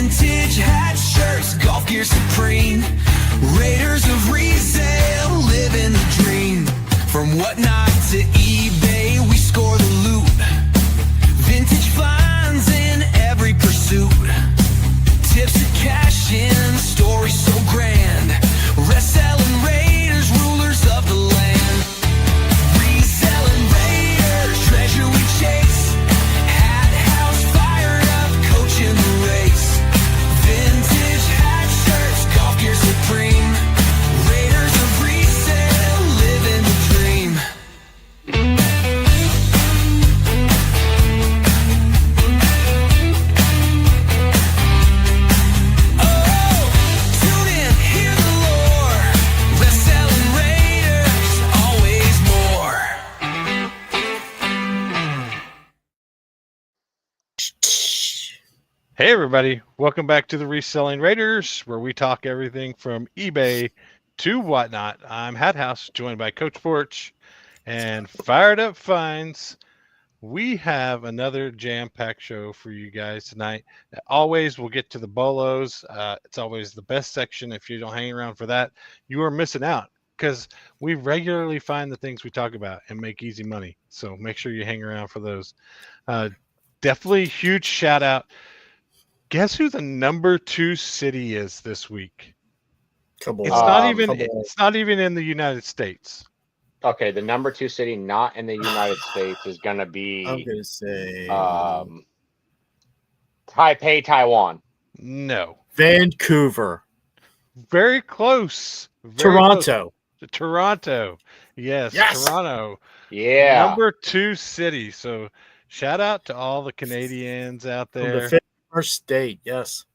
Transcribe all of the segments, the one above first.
Vintage hat shirts, golf gear supreme. Raiders of resale, living the dream. From whatnot to eBay, we score the loot. Vintage finds in every pursuit. Tips to cash in, stories so grand. Reselling Raiders, rulers of the land. Reselling Raiders, treasure we chase. Hathouse fired up, coaching the race. Vintage hat shirts, golf gear supreme. Raiders of resale, living the dream. Tune in, hear the lore. Reselling Raiders, always more. Hey everybody, welcome back to the Reselling Raiders, where we talk everything from eBay to whatnot. I'm Hathouse, joined by Coach Porch and Fired Up Finds. We have another jam-packed show for you guys tonight. Always, we'll get to the bolos. It's always the best section. If you don't hang around for that, you are missing out, because we regularly find the things we talk about and make easy money. So make sure you hang around for those. Definitely huge shout out. Guess who the number 2 city is this week? Come on. It's not even in the United States. Okay, the number 2 city not in the United States is going to be I'm going to say Taipei, Taiwan. No. Vancouver. Very close. Toronto. Close. Toronto. Yes, Toronto. Yeah. Number 2 city. So shout out to all the Canadians out From there. the first state, yes.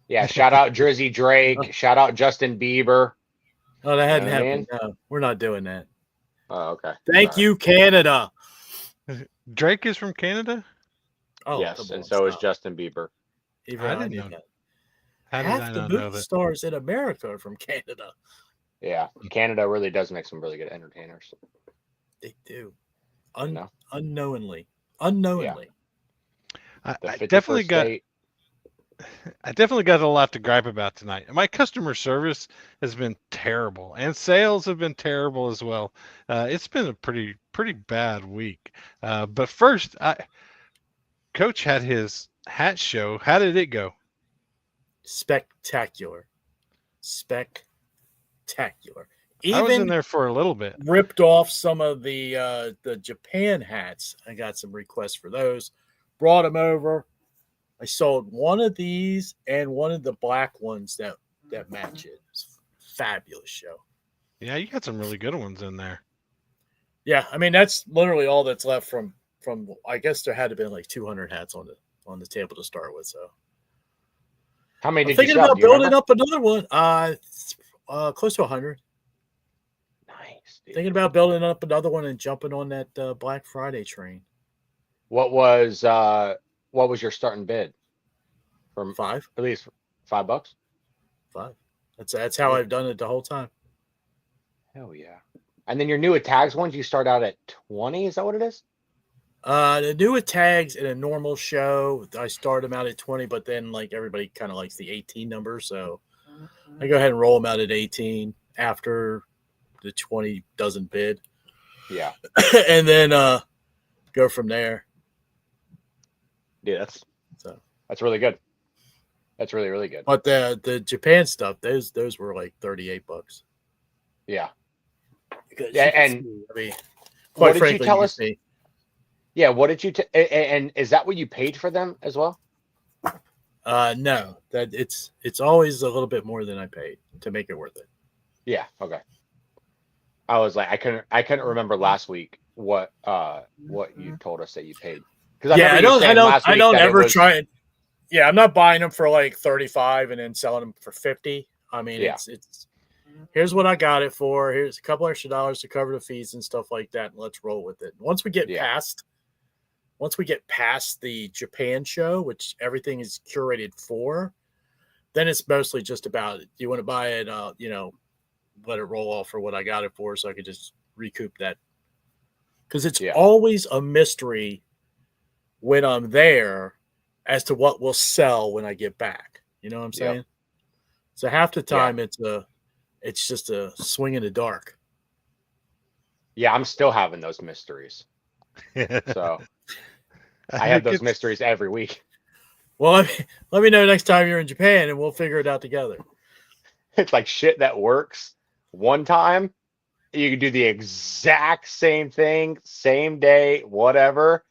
Yeah, shout out Drizzy Drake. Shout out Justin Bieber. Oh, that hadn't You know what I happened. No, we're not doing that. Oh, okay. Thank you, Canada. Drake is from Canada? Oh, Yes, come and on, so is stop. Justin Bieber. Even I I didn't knew know. that. How did Half I the not know movie that? stars in America are from Canada. Yeah, Canada really does make some really good entertainers. They do. No. Unknowingly. I The 51st definitely got state. I definitely got a lot to gripe about tonight. My customer service has been terrible, and sales have been terrible as well. It's been a pretty bad week. But first, Coach had his hat show. How did it go? Spectacular. I was in Even there for a little bit. ripped off some of the Japan hats. I got some requests for those. Brought them over. I sold one of these and one of the black ones that match it. It's a fabulous show. Yeah, you got some really good ones in there. Yeah, I mean that's literally all that's left from. I guess there had to be like 200 hats on the table to start with. So How many I'm did you thinking sell? about Do you building remember? up another one. Close to 100. Nice. Dude. Thinking about building up another one and jumping on that Black Friday train. What was your starting bid? From 5. at least $5? 5. That's how I've done it the whole time. Hell yeah. And then your new tags ones, you start out at 20. Is that what it is? The new tags in a normal show, I start them out at 20, but then like everybody kind of likes the 18 number, so I go ahead and roll them out at 18 after the 20 doesn't bid, Yeah. and then go from there. Yeah, So, that's really good. That's really, really good. but the Japan stuff, those were like $38. Yeah. Because Yeah, you can and see, I mean, what quite did frankly, you tell can us? see. Yeah, what did you and is that what you paid for them as well? No, that it's always a little bit more than I paid to make it worth it. Yeah, okay. I was like, I couldn't remember last week what you told us that you paid. Because Yeah, I don't ever try it. Yeah, I'm not buying them for like 35 and then selling them for 50. I mean, Yeah. it's here's what I got it for. Here's a couple extra dollars to cover the fees and stuff like that, and let's roll with it. Once we get past the Japan show, which everything is curated for, then it's mostly just about, do you want to buy it, let it roll off for what I got it for so I could just recoup that. Because it's always a mystery when I'm there as to what will sell when I get back. You know what I'm saying? So half the time it's just a swing in the dark. Yeah, I'm still having those mysteries. So I have those mysteries every week. Well, let me know next time you're in Japan, and we'll figure it out together. It's like shit that works one time. You can do the exact same thing, same day, whatever.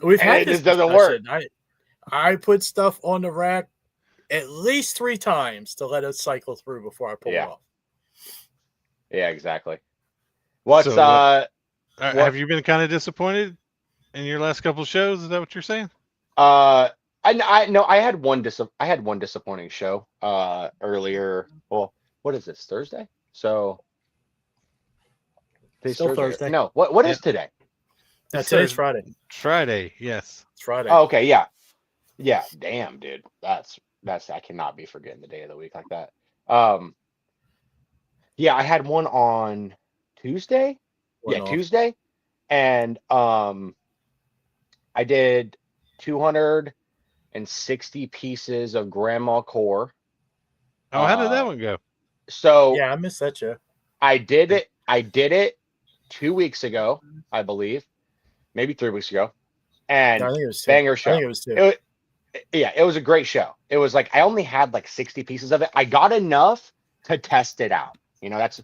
We've had it this just doesn't work. I put stuff on the rack at least 3 times to let it cycle through before I pull it off. Yeah, exactly. What's have you been kind of disappointed in your last couple of shows? Is that what you're saying? I know I had one disappointing show earlier. Well, what is this, Thursday? So still Thursday. No, what is today? Today's Friday. Friday, yes. It's Friday. Oh, okay, yeah. Yeah, damn, dude. That's I cannot be forgetting the day of the week like that. Yeah, I had one on Tuesday. Tuesday. And I did 260 pieces of grandma core. Oh, how did that one go? So yeah, I missed that show. I did it 2 weeks ago, I believe. Maybe 3 weeks ago. And I think it was banger show. I think it was 2. It was a great show. It was like I only had like 60 pieces of it. I got enough to test it out. You know, that's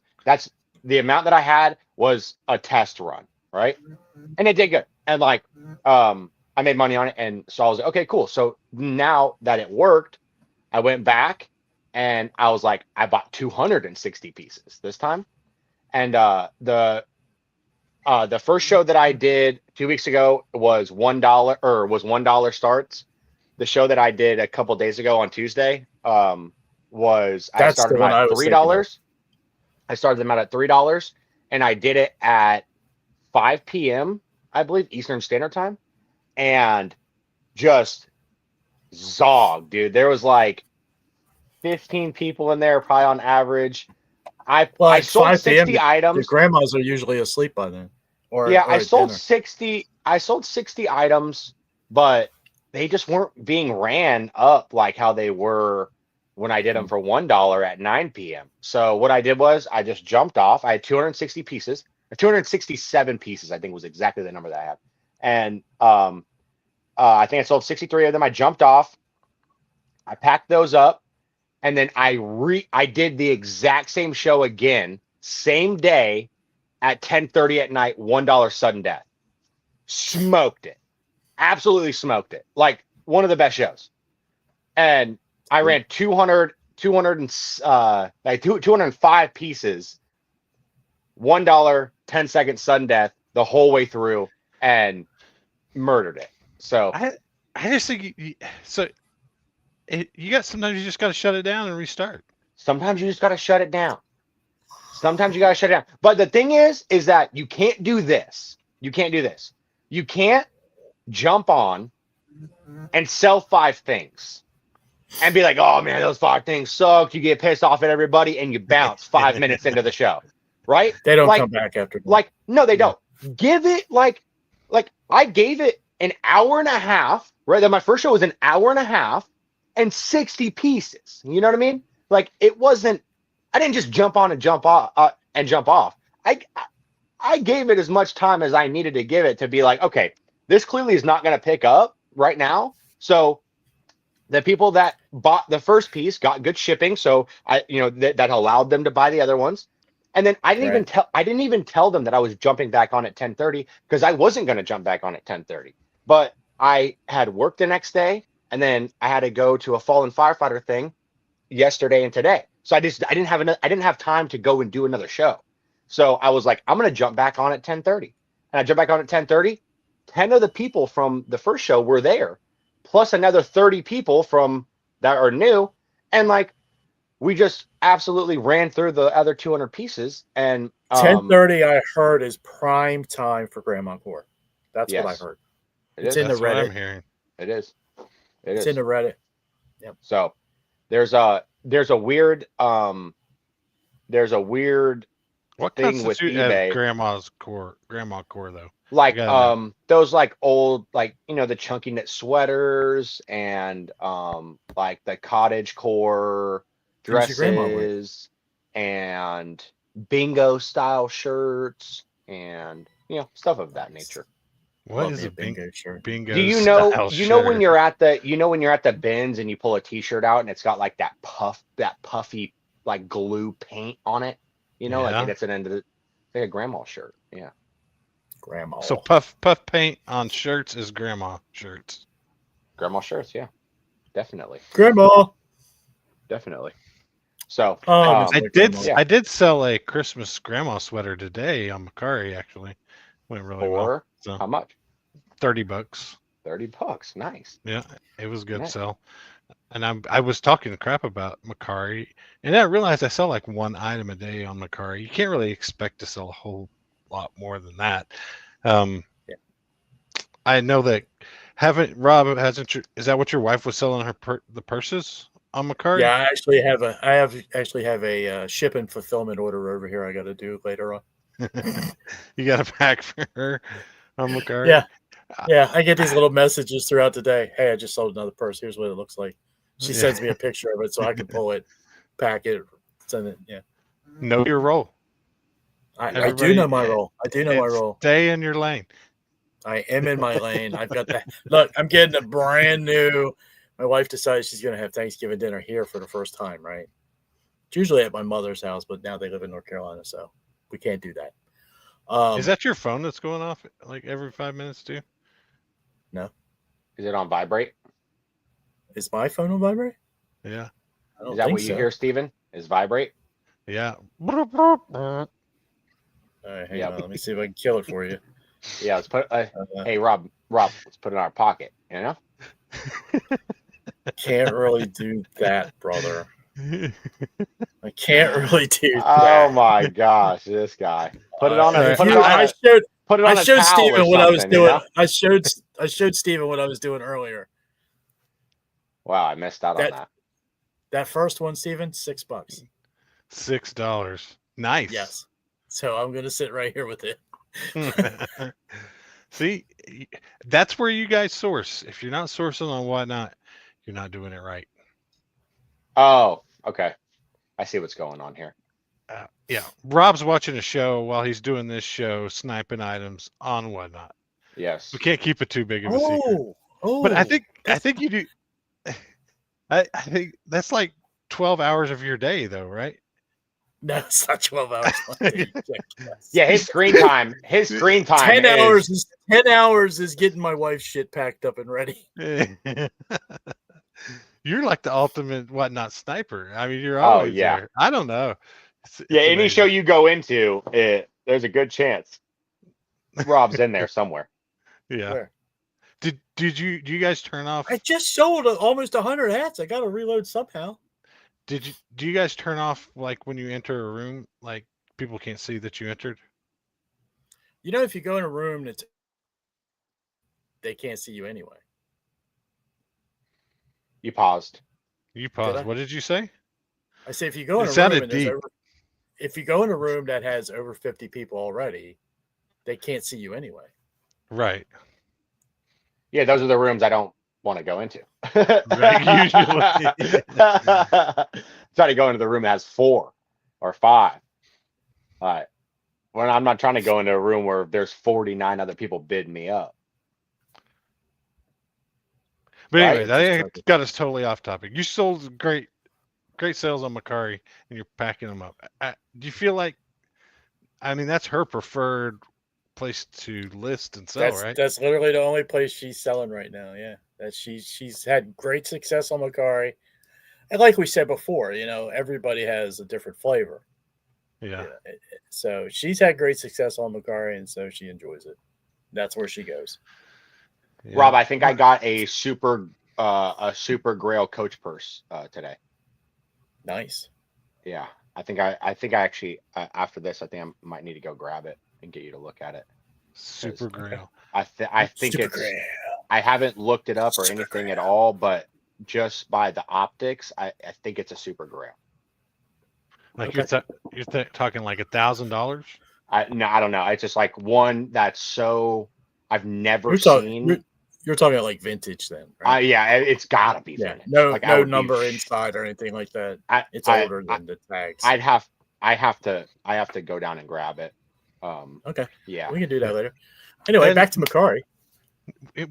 the amount that I had was a test run, right? And it did good. And like I made money on it, and so I was like, okay, cool. So now that it worked, I went back and I was like, I bought 260 pieces this time. And the first show that I did 2 weeks ago was $1 starts. The show that I did a couple days ago on Tuesday I started them out at $3. I started them out at $3, and I did it at 5 p.m. I believe Eastern Standard Time, and just zog, dude. There was like 15 people in there, probably on average. I sold 60 items. The grandmas are usually asleep by then. I sold 60 items, but they just weren't being ran up like how they were when I did them for $1 at 9 p.m. So what I did was I just jumped off. I had 260 pieces, 267 pieces, I think was exactly the number that I had. And I think I sold 63 of them. I jumped off. I packed those up, and then I did the exact same show again, same day at 10:30 at night, $1 sudden death. Smoked it. Absolutely smoked it. Like one of the best shows. And I ran 205 pieces, $1, 10-second sudden death the whole way through, and murdered it. So I just think you sometimes you just got to shut it down and restart. Sometimes you just got to shut it down. But the thing is that you can't do this. You can't jump on and sell 5 things and be like, oh man, those 5 things sucked. You get pissed off at everybody and you bounce 5 minutes into the show, right? They don't come back after. No, they don't. Give it like I gave it an hour and a half, right? Then my first show was an hour and a half and 60 pieces. You know what I mean? Like it wasn't. I didn't just jump on and jump off I gave it as much time as I needed to give it to be like, okay, this clearly is not going to pick up right now. So the people that bought the first piece got good shipping. So that allowed them to buy the other ones. And then I didn't even tell them that I was jumping back on at 10:30 because I wasn't going to jump back on at 10:30. But I had work the next day, and then I had to go to a fallen firefighter thing yesterday and today. So I didn't have time to go and do another show. So I was like, I'm going to jump back on at 10:30. And I jumped back on at 10:30. 10 of the people from the first show were there, plus another 30 people from that are new. And like, we just absolutely ran through the other 200 pieces. And 10:30, I heard, is prime time for Grandma Core. That's what I heard. It's in the Reddit. I'm hearing. It is. It's in the Reddit. Yep. So there's a weird what thing with eBay. Grandma core though. Like gotta those like old like the chunky knit sweaters and like the cottage core Things your grandma wear. dresses and bingo style shirts and stuff of that nature. What Love is me a a bingo shirt. bingo Do you style know when shirt? you're at the bins and you pull a t-shirt out and it's got like that puffy like glue paint on it, like Yeah. it's an end of the like a grandma shirt. Yeah. Grandma. So puff paint on shirts is grandma shirts. Grandma shirts, yeah. Definitely. Grandma. Definitely. So Oh, miss I my did grandma. yeah. I did sell a Christmas grandma sweater today on Macari. Actually, went really well. For So how much? $30. $30. Nice. Yeah, it was a good Nice. sell. And I was talking crap about Macari, and then I realized I sell like one item a day on Macari. You can't really expect to sell a whole lot more than that. Yeah. I know that Rob hasn't. Is that what your wife was selling her the purses on Macari? Yeah, I actually have a ship and fulfillment order over here I got to do later on. You got a pack for her on Macari? Yeah. Yeah, I get these little messages throughout the day. Hey, I just sold another purse. Here's what it looks like. She Yeah. sends me a picture of it so I can pull it, pack it, send it. Yeah. Know your role. I do Everybody- know my role. I do know my and role. Stay in your lane. I am in my lane. I've got that. Look, I'm getting a brand new. My wife decides she's going to have Thanksgiving dinner here for the first time, right? It's usually at my mother's house, but now they live in North Carolina, so we can't do that. Is that your phone that's going off like every 5 minutes too? No. Is it on vibrate? Is my phone on vibrate? Yeah. I don't Is that think what you so. hear, Steven? Is vibrate? Yeah. All right, hang Yeah. on. Let me see if I can kill it for you. Yeah, let's put hey Rob, let's put it in our pocket, Can't really do that, brother. I can't really do that. Oh my gosh, this guy. Put it on a I put it on I a showed put it I on a showed towel or Steven what I was something, doing. I showed Steven what I was doing earlier. Wow, I missed out on that. That first one, Steven, $6. $6. Nice. Yes. So I'm gonna sit right here with it. See, that's where you guys source. If you're not sourcing on Whatnot, you're not doing it right. Oh, okay. I see what's going on here. Yeah, Rob's watching a show while he's doing this show, sniping items on Whatnot. Yes. We can't keep it too big of a secret. Oh, But I think you do. I think that's like 12 hours of your day, though, right? no, it's not 12 hours. Yeah, his screen time. 10 hours is 10 hours is getting my wife's shit packed up and ready. You're like the ultimate Whatnot sniper. I mean, you're always yeah. there. I don't know. It's any amazing. show you go into, there's a good chance Rob's in there somewhere. Yeah. Where? Do you guys turn off? I just sold almost 100 hats. I got to reload somehow. Do you guys turn off like when you enter a room, like people can't see that you entered? You know, if you go in a room they can't see you anyway. You paused. You Did pause. I? What did you say? I say if you go in It a sounded room and deep. if you go in a room that has over 50 people already, they can't see you anyway. Right. Yeah, those are the rooms I don't want to go into. Right, usually. Try to go into the room that has 4 or 5. When I'm not trying to go into a room where there's 49 other people bidding me up. But Right. anyway, that got us totally off topic. You sold great sales on Macari, and you're packing them up. Do you feel like? I mean, that's her preferred place to list and sell, right? That's literally the only place she's selling right now. Yeah, that she's had great success on Macari, and like we said before, everybody has a different flavor. Yeah. So she's had great success on Macari, and so she enjoys it. That's where she goes. Yeah. Rob, I think I got a super grail coach purse today. Nice. Yeah, I think I actually after this, I think I might need to go grab it and get you to look at it. Super Grail. I think Super it's. great. I haven't looked it up or Super anything Grail. at all, but just by the optics, I think it's a super grail. Like Okay. you're talking like $1,000. No, I don't know. It's just like one that's so I've never You're talking, seen. you're talking about like vintage then, right? Yeah, it's gotta be Yeah. vintage. No, Like I no would be number sh- inside or anything like that. I, It's I, older than the tags. I have to go down and grab it. Okay. Yeah. We can do that later. Anyway, And- back to Macari.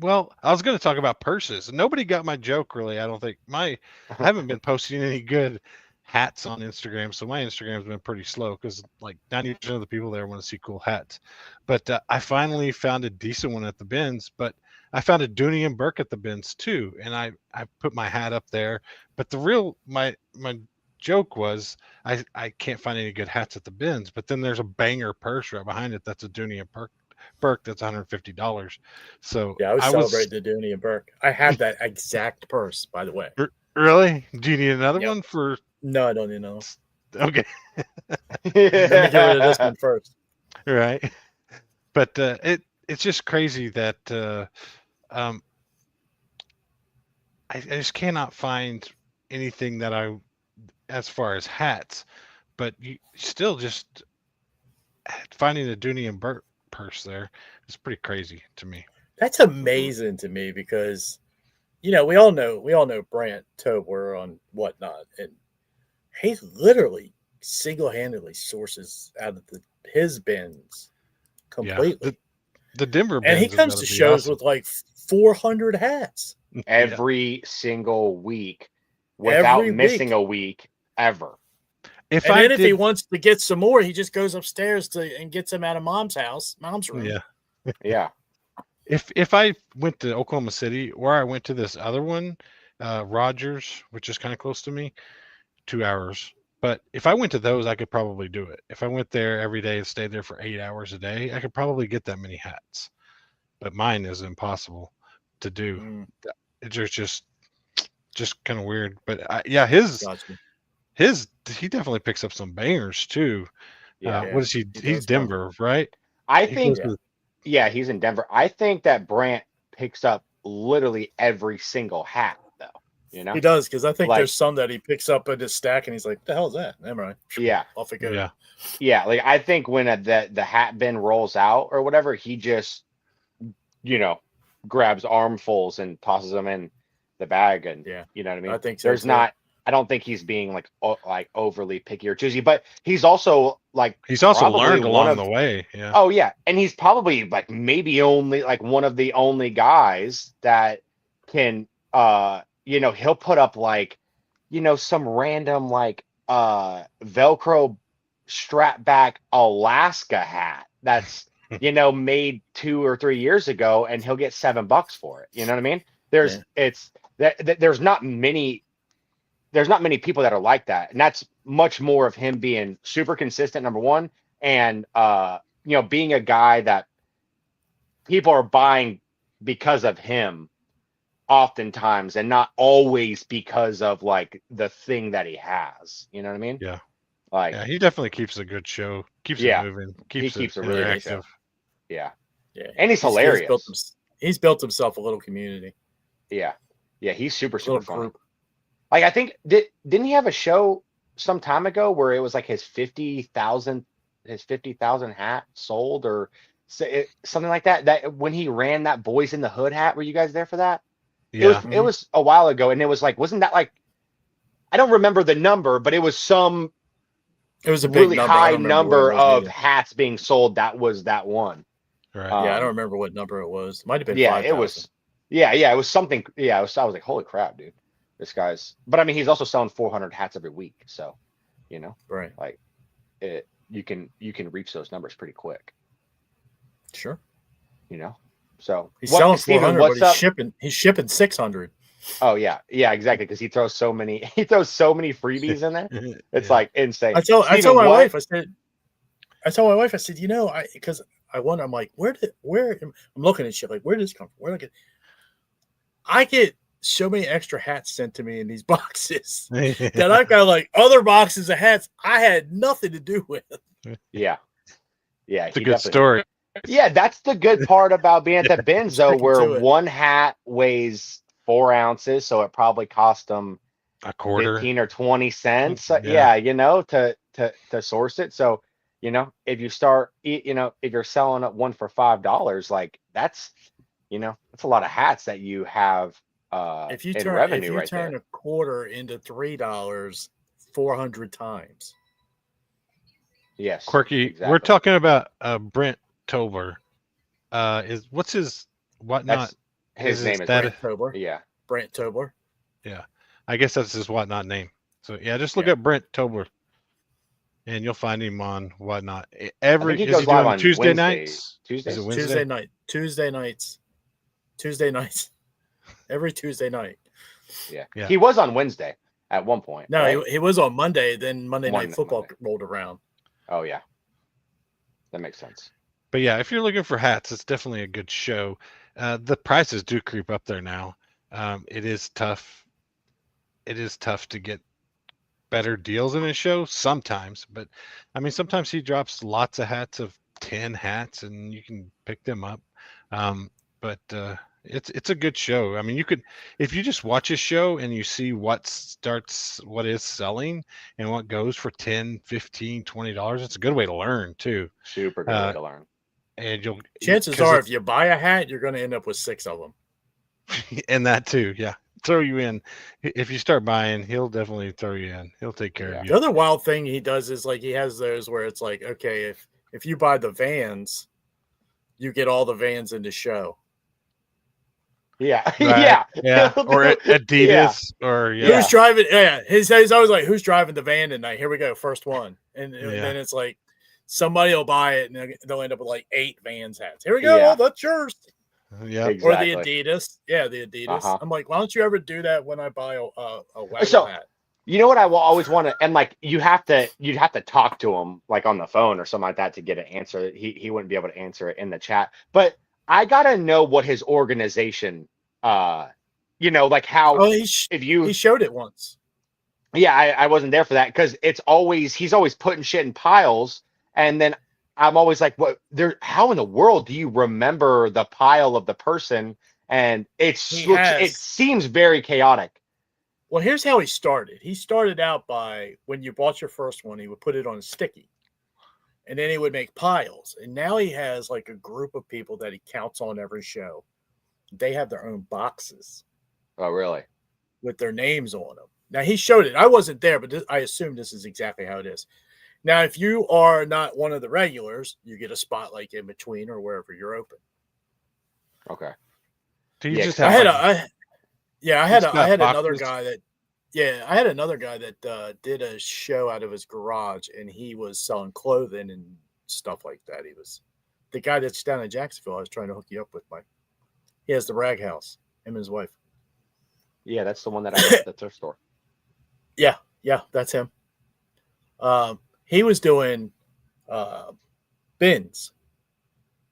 Well, I was going to talk about purses. Nobody got my joke, really. I don't think I haven't been posting any good hats on Instagram, so my Instagram's been pretty slow because like 90% of the people there want to see cool hats. But I finally found a decent one at the bins. But I found a Dooney and Burke at the bins too, and I put my hat up there. But the real my joke was I can't find any good hats at the bins. But then there's a banger purse right behind it that's a Dooney and Burke that's $150. So Yeah, I was was celebrating the Dooney and Burke. I have that exact purse, by the way. really. Do you need another Yep. one for? No, I don't need no. Okay, Let me get rid of this one first. right. But it's just crazy that I just cannot find anything that as far as hats, but you still just finding a Dooney and Burke purse there is pretty crazy to me. That's amazing to me because, we all know Brant Tobler on Whatnot, and he literally single-handedly sources out of his bins completely. The Denver bins And he has comes gotta to be shows awesome. with like 400 hats. Every single week without Every missing week. a week ever. If And I then if he did, wants to get some more, he just goes upstairs and gets them out of mom's room. yeah. Yeah. If I went to Oklahoma City or I went to this other one, Rogers, which is kind of close to me, 2 hours. But if I went to those, I could probably do it. If I went there every day and stayed there for 8 hours a day, I could probably get that many hats. But mine is impossible to do. Mm, It's just kind of weird. But yeah, his gotcha. he definitely picks up some bangers too. Yeah. What is he? he He's does come. Denver, right? I He think goes to- yeah, he's in Denver. I think that Brant picks up literally every single hat though. He does, because I think Like- there's some that he picks up in his stack and he's like, the hell is that? Never mind. Yeah. Off it goes. yeah. Yeah, like I think when the hat bin rolls out or whatever, he just grabs armfuls and tosses them in the bag, and Yeah. you know what I mean. I think so, There's too. not. I don't think he's being like overly picky or choosy, but he's also like He's also probably learned one along of- the way. Yeah. oh yeah, and he's probably like maybe only like one of the only guys that can he'll put up like some random like Velcro strap back Alaska hat that's made 2 or 3 years ago, and he'll get $7 for it. You know what I mean? There's not many people that are like that, and that's much more of him being super consistent, number one, and being a guy that people are buying because of him oftentimes, and not always because of like the thing that he has. You know what I mean? Yeah. Like Yeah, he definitely keeps a good show. Keeps Yeah. it moving. He keeps a really good show. interactive. yeah, Yeah. and he's hilarious. He's built himself a little community. Yeah, he's super Little funny. group. Like I think didn't he have a show some time ago where it was like his 50,000 hat sold or something like that? That when he ran that Boys in the Hood hat, were you guys there for that? Yeah. It was a while ago, and it was like, wasn't that like, I don't remember the number, but it was some It was a big really number. I high don't remember number what it was of either. hats being sold. That was that one. Right. Yeah, I um, don't remember what number it was. It might have been Yeah, 5,000. it was. Yeah, it was something. Yeah, I was like, holy crap, dude, this guy's. But I mean, he's also selling 400 hats every week, so Right. you can reach those numbers pretty quick. Sure. So He's what- selling Steven, 400, what's but up? he's shipping 600. Oh yeah, exactly. Because he throws so many freebies in there. It's like insane. I tell Steven, my what- wife, I said, because I wonder, I'm like, I'm looking at shit like, where did this come from? I get so many extra hats sent to me in these boxes that I've got like other boxes of hats I had nothing to do with. Yeah, It's a he good definitely- story. Yeah, that's the good part about being at the bins, though, Sticking to where it. one hat weighs 4 ounces, so it probably cost them A quarter. 15 or 20 cents. Yeah. To source it. So you know, if you start, you know, if you're selling up one for $5, like that's, you know, that's a lot of hats that you have in revenue right turn there. a quarter into $3 400 times. Yes, Quirky, exactly. we're talking about Brent Tobler. What's his whatnot? That's his name is that Brent Tobler. Yeah. Brent Tobler. Yeah, I guess that's his whatnot name. So yeah, just look Yeah. up Brent Tobler, and you'll find him on whatnot. I think Every he is goes he live doing on Tuesday Wednesdays. nights? Tuesdays? Is it Wednesday? Tuesday nights. Every Tuesday night. Yeah. Yeah. He was on Wednesday at one point. No, right? he was on Monday. Then Monday One Night Football Monday. rolled around. Oh yeah. That makes sense. But yeah, if you're looking for hats, it's definitely a good show. The prices do creep up there now. It is tough. It is tough to get better deals in his show sometimes, but I mean, sometimes he drops lots of hats of 10 hats and you can pick them up. But it's a good show. I mean, you could, if you just watch his show and you see what is selling and what goes for 10, 15, $20, it's a good way to learn too. Super good way to learn. And Chances are, if you buy a hat, you're going to end up with 6 of them. and that too. Yeah. Throw you in. If you start buying, he'll definitely throw you in. He'll take care of you. The other wild thing he does is like he has those where it's like, okay, if you buy the Vans, you get all the Vans in the show. Yeah. Right. Yeah. Or Adidas or yeah. Who's driving? Yeah. He's always like, who's driving the van tonight? Here we go. First one. And then it's like somebody will buy it and they'll end up with like 8 Vans hats. Here we go. Yeah. Oh, that's yours. Yeah. Exactly. Or the Adidas. Yeah, the Adidas. Uh-huh. I'm like, why don't you ever do that when I buy a wagon So- hat? You know what I will always want to, and like you'd have to talk to him like on the phone or something like that to get an answer. He wouldn't be able to answer it in the chat. But I gotta know what his organization, you know, like how Oh, he showed it once. Yeah, I wasn't there for that because he's always putting shit in piles, and then I'm always like, what? How in the world do you remember the pile of the person? And it seems very chaotic. Well, here's how he started. He started out by when you bought your first one, he would put it on a sticky, and then he would make piles. And now he has like a group of people that he counts on every show. They have their own boxes. Oh, really? With their names on them. Now, he showed it. I wasn't there, but I assume this is exactly how it is. Now, if you are not one of the regulars, you get a spot like in between or wherever you're open. Okay. Do you Yeah, just I have had another boxes? guy that did a show out of his garage, and he was selling clothing and stuff like that. He was the guy that's down in Jacksonville. I was trying to hook you up with. He has the rag house, him and his wife. Yeah, that's the one that I got at the thrift store. Yeah, that's him. He was doing bins,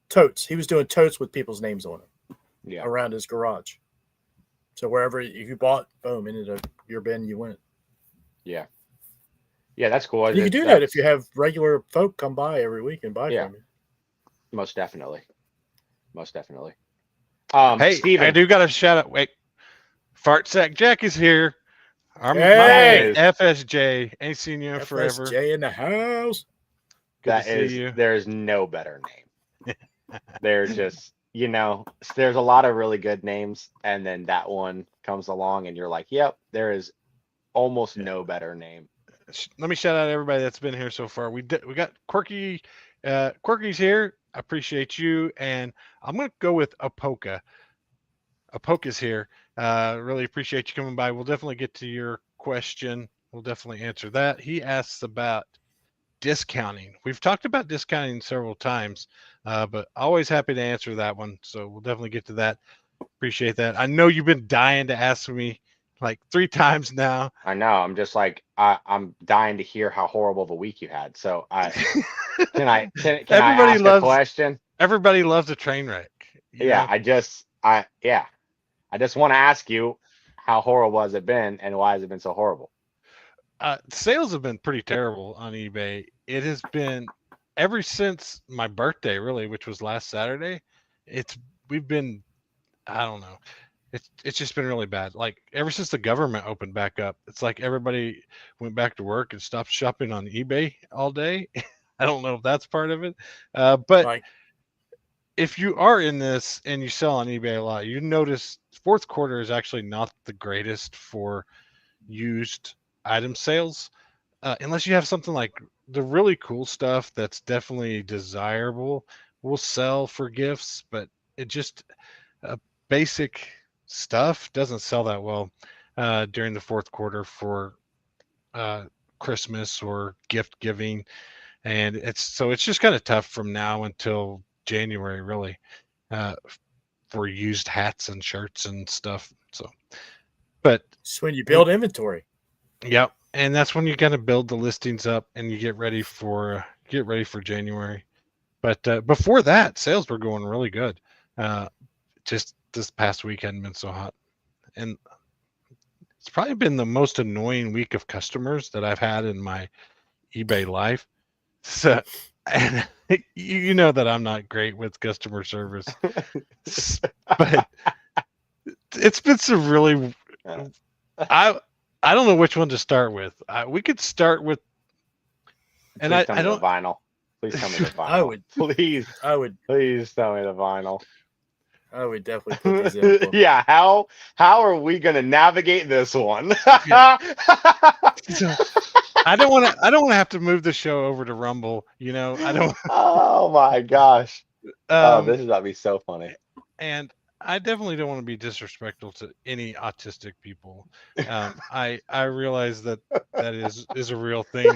totes. He was doing totes with people's names on them. Yeah. Around his garage. So wherever if you bought, boom, into your bin you went. Yeah. Yeah, that's cool. You can do that if you have regular folk come by every week and buy from you. Most definitely. Hey, Steven. I do got a shout out. Wait, Fart Sack Jack is here. My Hey! FSJ. Ain't seen you in forever. FSJ in the house. Good to see you. There's no better name. They're just, you know, there's a lot of really good names, and then that one comes along, and you're like, yep, there is almost no better name. Let me shout out everybody that's been here so far. We got Quirky. Quirky's here. I appreciate you, and I'm gonna go with Apoka. Apoka's here. Really appreciate you coming by. We'll definitely get to your question. We'll definitely answer that. He asks about discounting. We've talked about discounting several times, but always happy to answer that one. So we'll definitely get to that. Appreciate that. I know you've been dying to ask me like 3 times now. I know. I'm just like, I'm dying to hear how horrible of a week you had. So can I ask a question? Everybody loves a train wreck. Yeah, I just want to ask you, how horrible has it been, and why has it been so horrible? Sales have been pretty terrible on eBay. It has been ever since my birthday, really, which was last Saturday. We've been, I don't know. It's just been really bad. Like ever since the government opened back up, it's like everybody went back to work and stopped shopping on eBay all day. I don't know if that's part of it. But Like, if you are in this and you sell on eBay a lot, you notice fourth quarter is actually not the greatest for used item sales, unless you have something like the really cool stuff that's definitely desirable will sell for gifts, but it just basic stuff doesn't sell that well during the fourth quarter for Christmas or gift giving, and it's just kind of tough from now until January, really, uh, for used hats and shirts and stuff. So, but it's when you build inventory. yeah, and that's when you kind of build the listings up and you get ready for January. But before that, sales were going really good. Just this past week hadn't been so hot, and it's probably been the most annoying week of customers that I've had in my eBay life. So, and you know that I'm not great with customer service, but it's been some really. I don't know which one to start with. We could start with, and Please tell I me the don't. vinyl. Please tell me the vinyl. Please tell me the vinyl. I would definitely put these in a book. Yeah, how are we gonna navigate this one? So, I don't want to have to move the show over to Rumble. You know, I don't. Oh my gosh. This is about to be so funny. And I definitely don't want to be disrespectful to any autistic people. I realize that is a real thing.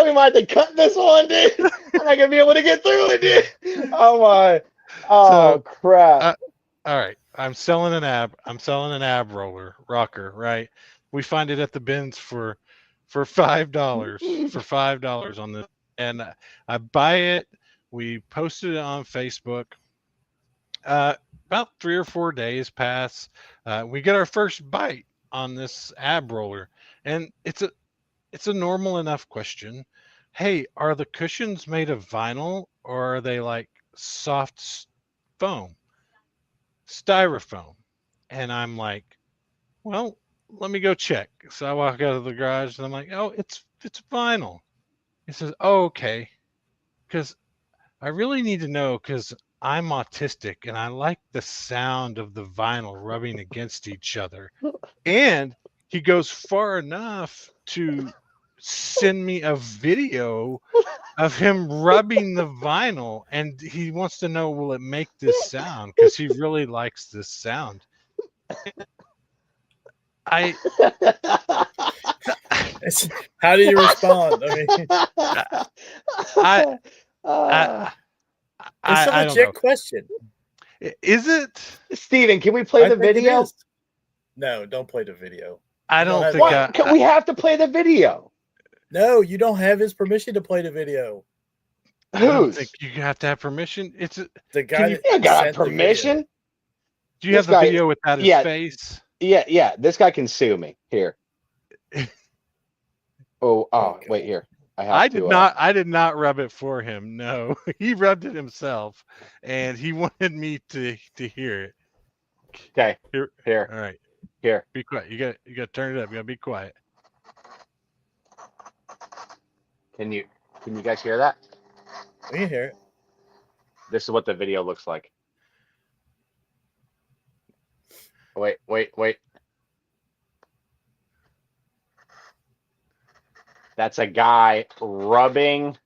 We might have to cut this one, dude. I'm not gonna be able to get through it, dude. Oh my. Oh crap. All right. I'm selling an ab rocker, right? We find it at the bins for $5 on this, and I buy it. We posted it on Facebook. About 3 or 4 days pass. We get our first bite on this ab roller, and it's a normal enough question. Hey, are the cushions made of vinyl or are they like soft foam, styrofoam? And I'm like, well, let me go check. So I walk out of the garage and I'm like, oh, it's vinyl. He says, oh, okay. Because I really need to know, because I'm autistic and I like the sound of the vinyl rubbing against each other. And he goes far enough to send me a video of him rubbing the vinyl, and he wants to know, will it make this sound? Because he really likes this sound. How do you respond? I mean, it's a legit question. Is it? Steven, can we play the video? No, don't play the video. I don't think we have to play the video. No, you don't have his permission to play the video. I don't think you have to have permission. It's the guy. You got permission. Do you have the video without his face? Yeah. This guy can sue me. Here. Wait here. I did not rub it for him. No, he rubbed it himself, and he wanted me to hear it. Okay. Here. All right. Here. Be quiet. You got to turn it up. You got to be quiet. Can you guys hear that? We can hear it. This is what the video looks like. Wait. That's a guy rubbing.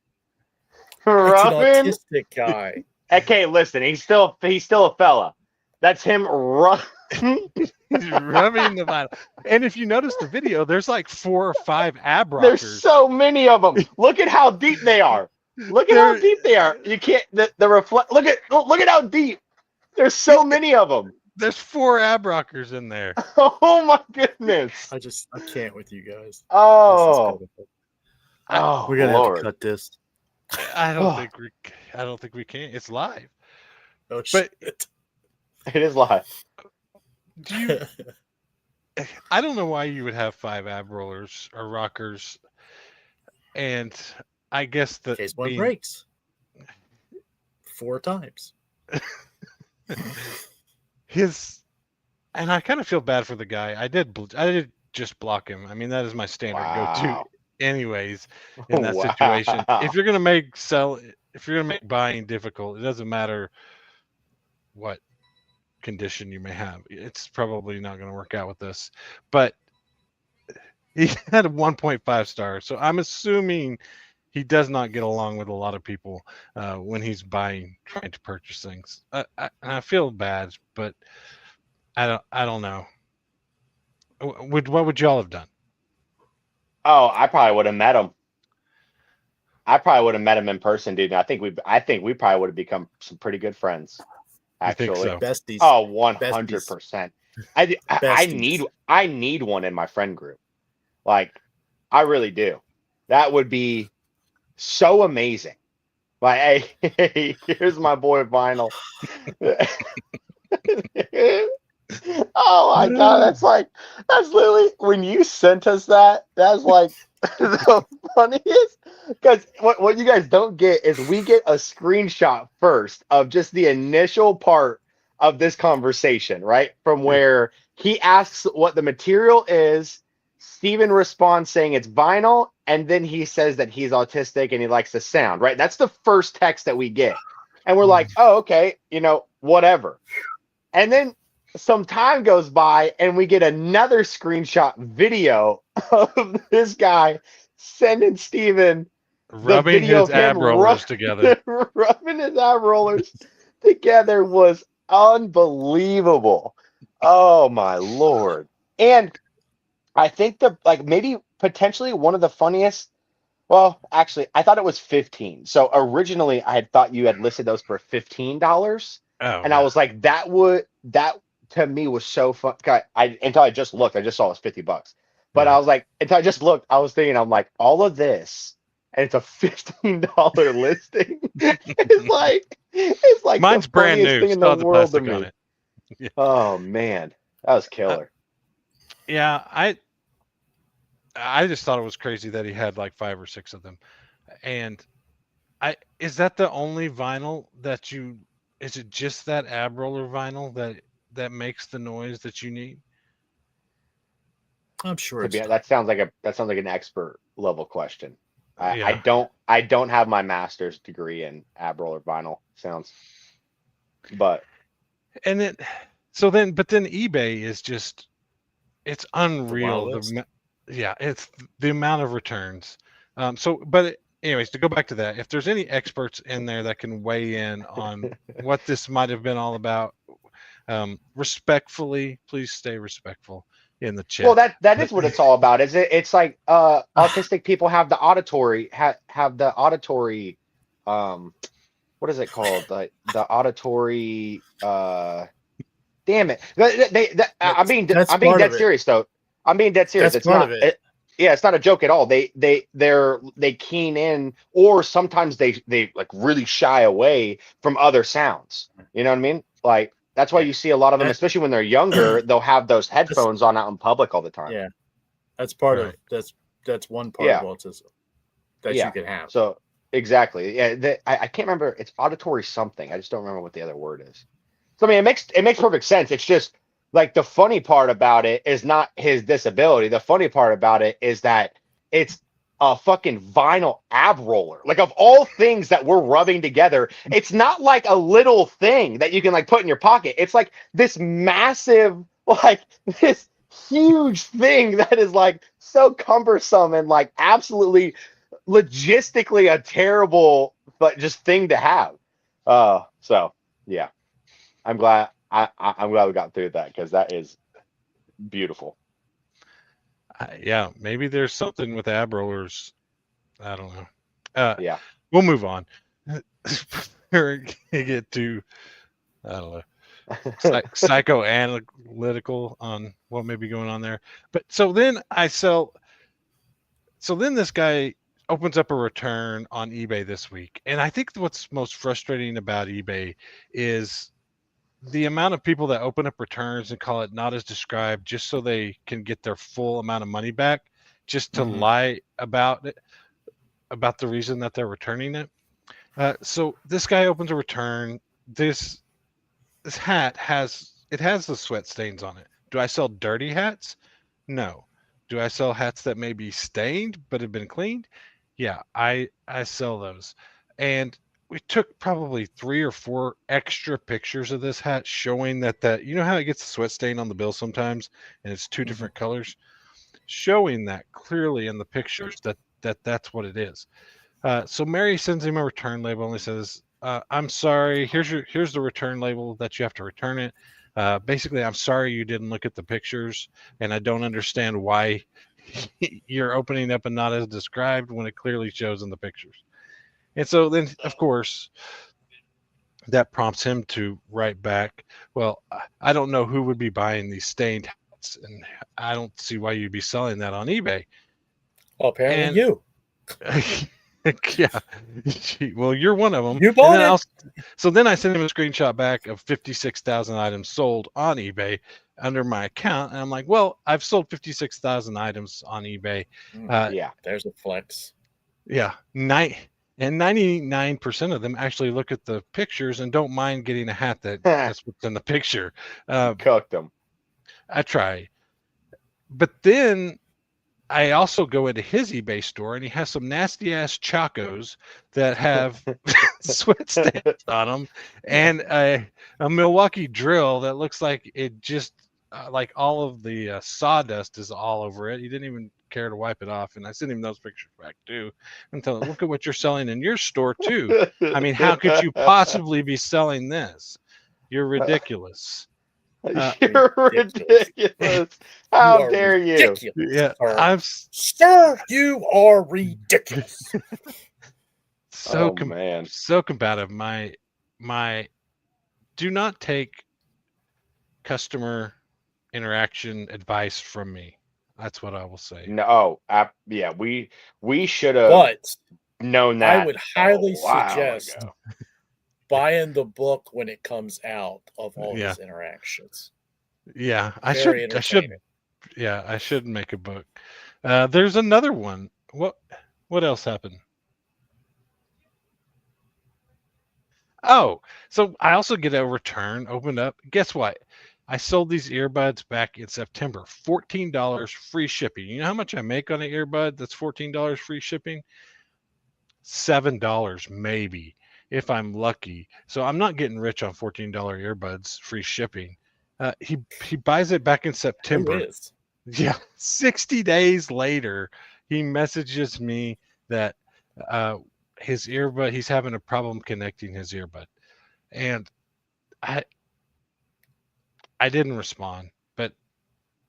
It's an autistic guy. Okay, listen, he's still a fella. That's him rubbing. He's rubbing the vinyl. And if you notice the video, there's like 4 or 5 ab rockers. There's so many of them. Look at how deep they are. Look at how deep they are. You can't the reflect. Look at how deep. There's so many of them. There's 4 ab rockers in there. Oh my goodness! I can't with you guys. Oh, we're gonna have to cut this. I don't think we can. It's live. Oh shit! It is live. I don't know why you would have 5 ab rollers or rockers, and I guess that in case one breaks 4 times. and I kind of feel bad for the guy. I did just block him. I mean, that is my standard go-to Wow. anyways in that situation. If you're gonna if you're gonna make buying difficult, it doesn't matter what condition you may have. It's probably not going to work out with this. But he had a 1.5 star, so I'm assuming he does not get along with a lot of people when he's trying to purchase things. I feel bad, but I don't know. What would y'all have done? Oh, I probably would have met him. I probably would have met him in person, dude. And I think we probably would have become some pretty good friends. You think Actually, so? Besties. oh, 100%. I Besties. need one in my friend group. Like, I really do. That would be so amazing. Like, hey, here's my boy Vinyl. Oh my God, that's literally when you sent us that. That's like the funniest. Because what you guys don't get is we get a screenshot first of just the initial part of this conversation, right? From where he asks what the material is, Steven responds saying it's vinyl, and then he says that he's autistic and he likes the sound, right? That's the first text that we get. And we're like, oh, okay, whatever. And then some time goes by and we get another screenshot video of this guy sending Steven Rubbing his ab rollers together. Rubbing his ab rollers together was unbelievable. Oh my Lord. And I think maybe potentially one of the funniest. Well, actually, I thought it was 15. So originally I had thought you had listed those for $15. And I was like, that to me was so fun. Until I just looked, I just saw it was $50. But I was like, until I just looked, I was thinking, I'm like, all of this, and it's a $15 listing. It's like mine's the brand funniest new. thing in Still the the world to plastic on me. it. Yeah. Oh man, that was killer. Yeah, I just thought it was crazy that he had like 5 or 6 of them. And is that the only vinyl that is it just that ab roller vinyl that makes the noise that you need? I'm sure That sounds like an expert level question. Yeah. I don't have my master's degree in ab roller vinyl sounds, but And then eBay is just, it's unreal. It's the amount of returns. Anyways, to go back to that, if there's any experts in there that can weigh in on what this might have been all about, respectfully, please stay respectful in the chat. Well, that is what it's all about. Is it? It's like autistic people have the auditory have the auditory. What is it called? The auditory. Damn it! I'm being dead serious though. I'm being dead serious. That's it's not. It's not a joke at all. They keen in, or sometimes they like really shy away from other sounds. You know what I mean? Like that's why you see a lot of them, especially when they're younger. They'll have those headphones on out in public all the time. Yeah, that's part of that's one part of autism that you can have. So exactly, yeah. I can't remember. It's auditory something. I just don't remember what the other word is. So I mean, it makes perfect sense. It's just like the funny part about it is not his disability. The funny part about it is that it's a fucking vinyl ab roller. Like of all things that we're rubbing together, it's not like a little thing that you can like put in your pocket. It's like this massive, like this huge thing that is like so cumbersome and like absolutely logistically a terrible but just thing to have. So yeah. I'm glad we got through that because that is beautiful. Yeah, maybe there's something with ab rollers. I don't know. Yeah, we'll move on. Get to I don't know psychoanalytical on what may be going on there. But so then this guy opens up a return on eBay this week, and I think what's most frustrating about eBay is the amount of people that open up returns and call it not as described just so they can get their full amount of money back, just to lie about it, about the reason that they're returning it. So this guy opens a return. This hat has it has the sweat stains on it. Do I sell dirty hats? No. Do I sell hats that may be stained but have been cleaned? Yeah, I sell those. And we took probably 3 or 4 extra pictures of this hat showing that you know how it gets the sweat stain on the bill sometimes and it's 2 different colors, showing that clearly in the pictures that's what it is. So Mary sends him a return label and he says, I'm sorry, here's the return label that you have to return it. Basically, I'm sorry you didn't look at the pictures, and I don't understand why you're opening up and not as described when it clearly shows in the pictures. And so then, of course, that prompts him to write back, well, I don't know who would be buying these stained hats, and I don't see why you'd be selling that on eBay. Well, apparently And- you. Yeah. Well, you're one of them. You bought it. So then I sent him a screenshot back of 56,000 items sold on eBay under my account. And I'm like, well, I've sold 56,000 items on eBay. Yeah. There's a flex. Yeah. 99% of them actually look at the pictures and don't mind getting a hat that's what's in the picture. Cooked them. I try. But then I also go into his eBay store and he has some nasty ass Chacos that have sweat stains on them and a Milwaukee drill that looks like it just like all of the sawdust is all over it. He didn't even care to wipe it off. And I sent him those pictures back too and tell him, look at what you're selling in your store too. I mean, how could you possibly be selling this? You're ridiculous. You're ridiculous. How are dare you? ridiculous, Yeah, sir. Sir, you are ridiculous. so Oh, man. so combative. My do not take customer interaction advice from me. That's what I will say. No, yeah, we should have But known that. I would highly a while suggest ago. buying the book when it comes out of all Yeah. his interactions. Yeah, I Very should entertaining. yeah, I should make a book. There's another one. What else happened? Oh, so I also get a return opened up. Guess what? I sold these earbuds back in September. $14 free shipping. You know how much I make on an earbud that's $14 free shipping? $7 maybe if I'm lucky. So I'm not getting rich on $14 earbuds free shipping. He buys it back in September. Who is? Yeah, 60 days later, he messages me that his earbud, he's having a problem connecting his earbud. And I didn't respond, but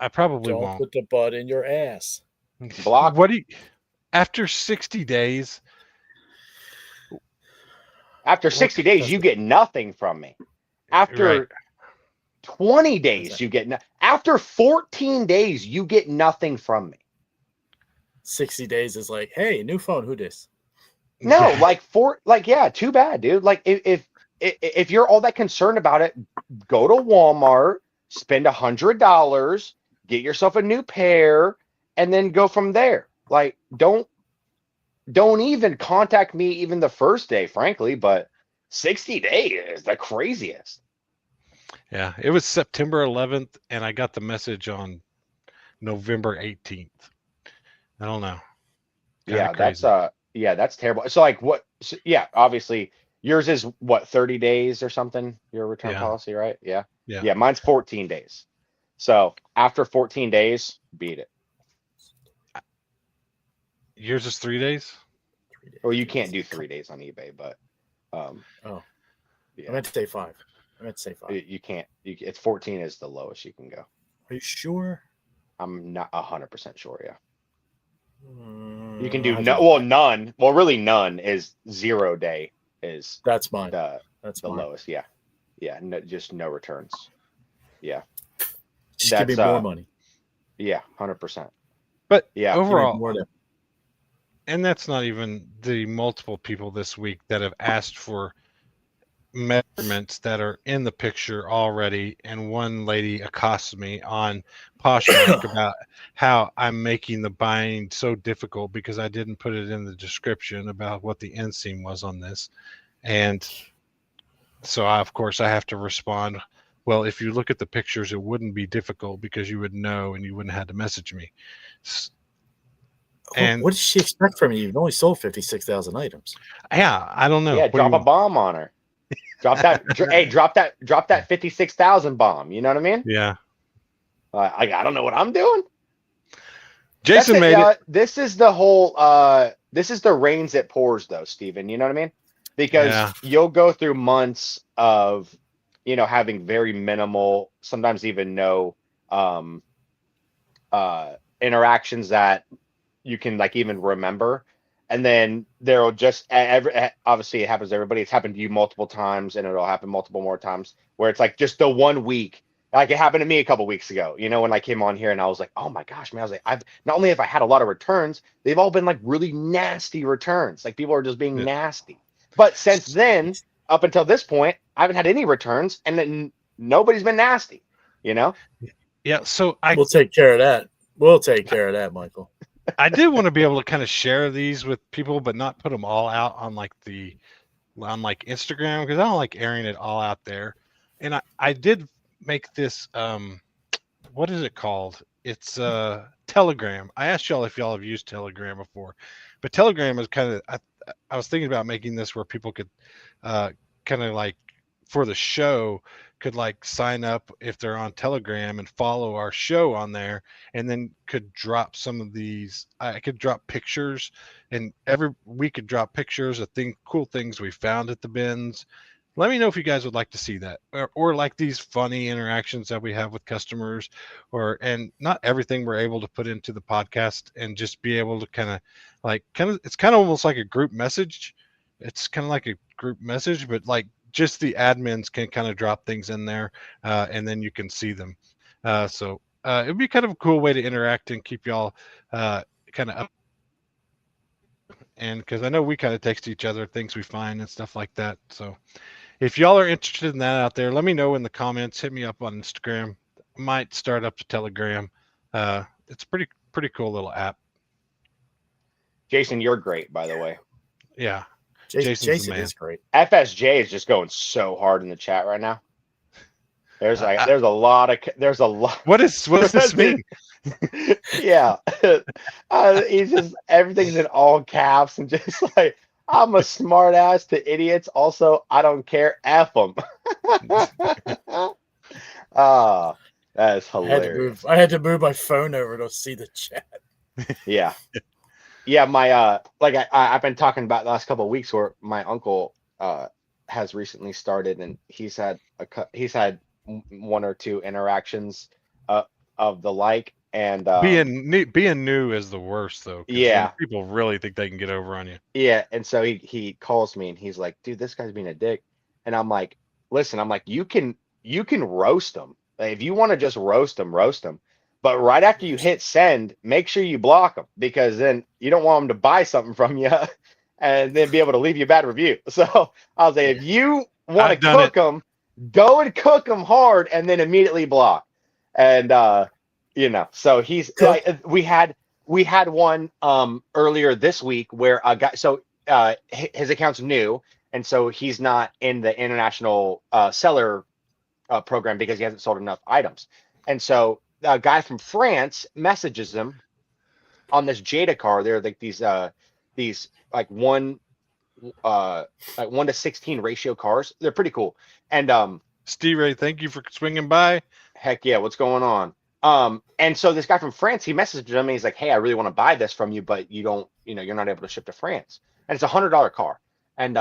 I probably Don't won't. put the bud in your ass. Block. What do you, after 60 days, After 60 days, you get nothing from me. After Right. 20 days, you get after 14 days, you get nothing from me. 60 days is like, hey, new phone, who dis? No, Yeah. yeah, too bad, dude. Like if you're all that concerned about it, go to Walmart, spend $100, get yourself a new pair, and then go from there. Like, don't even contact me even the first day, frankly, but 60 days is the craziest. Yeah, it was September 11th, and I got the message on November 18th. I don't know. Kinda crazy. That's terrible. So like obviously yours is what, 30 days or something, your return Yeah. policy, right? Yeah. Yeah. Yeah, mine's 14 days. So after 14 days, beat it. Yours is 3 days? Well, you can't do 3 days on eBay, but I yeah, meant to say 5. you can't. It's 14 is the lowest you can go. Are you sure? I'm not 100% sure. Yeah, you Mm, can do I no. don't- Well, none. Well, really, none is 0 day is That's mine. the That's the mine. lowest. Yeah, yeah. No, just no returns. Yeah, Just give me that's, more money. yeah, 100%. But Yeah, Give me overall, more than- and that's not even the multiple people this week that have asked for measurements that are in the picture already. And one lady accosts me on Poshmark about how I'm making the buying so difficult because I didn't put it in the description about what the inseam was on this. And so of course I have to respond, Well, if you look at the pictures, it wouldn't be difficult because you would know and you wouldn't have to message me. And what does she expect from you? You've only sold 56,000 items. yeah, I don't know. Yeah, What do you drop a want? bomb on her. Drop that. Hey, drop that 56,000 bomb. You know what I mean? Yeah. I don't know what I'm doing. Jason That's made it. This is the whole. This is the rains it pours, though, Steven. You know what I mean? Because Yeah. you'll go through months of, having very minimal, sometimes even no, interactions that you can like even remember, and then there'll just obviously it happens to everybody. It's happened to you multiple times, and it'll happen multiple more times where it's like just the 1 week. Like it happened to me a couple weeks ago, when I came on here and I was like, oh my gosh, man, I was like, I've not only have I had a lot of returns, they've all been like really nasty returns. Like people are just being nasty. But since then, up until this point, I haven't had any returns, and then nobody's been nasty, Yeah. So We'll take care of that. We'll take care of that, Michael. I did want to be able to kind of share these with people, but not put them all out on like Instagram, because I don't like airing it all out there. And I did make this what is it called? It's Telegram. I asked y'all if y'all have used Telegram before, but Telegram is kind of I was thinking about making this where people could kind of like for the show could like sign up if they're on Telegram and follow our show on there, and then could drop some of these. I could drop pictures, and we could drop pictures of cool things we found at the bins. Let me know if you guys would like to see that, or like these funny interactions that we have with customers, and not everything we're able to put into the podcast, and just be able to it's kind of almost like a group message. It's kind of like a group message, but like just the admins can kind of drop things in there, and then you can see them. So it'd be kind of a cool way to interact and keep y'all kind of up. And because I know we kind of text each other things we find and stuff like that. So if y'all are interested in that out there, let me know in the comments. Hit me up on Instagram. I might start up the Telegram. It's pretty cool little app. Jason, you're great, by the way. Yeah. Jason is great. FSJ is just going so hard in the chat right now. There's a lot. What does this mean? Yeah. He's just, everything's in all caps and just like, I'm a smart ass to idiots. Also, I don't care. F them. Oh, that is hilarious. I had to move my phone over to see the chat. Yeah. Yeah, my I've been talking about the last couple of weeks where my uncle has recently started, and he's had one or two interactions of the like, and being new is the worst though. Yeah, people really think they can get over on you. Yeah, and so he calls me and he's like, dude, this guy's being a dick, and I'm like, listen, you can roast him. Like, if you want to just roast him. But right after you hit send, make sure you block them, because then you don't want them to buy something from you and then be able to leave you a bad review. So I was like, if you want to cook them, go and cook them hard and then immediately block. And, so he's like, we had one earlier this week where a guy, so his account's new. And so he's not in the international seller program because he hasn't sold enough items. And so a guy from France messages him on this Jada car. They're like these like 1 to 16 ratio cars. They're pretty cool. And Steve Ray, thank you for swinging by. Heck yeah, what's going on? And so this guy from France, he messaged him and he's like, hey, I really want to buy this from you, but you don't, you're not able to ship to France. And it's $100 car. And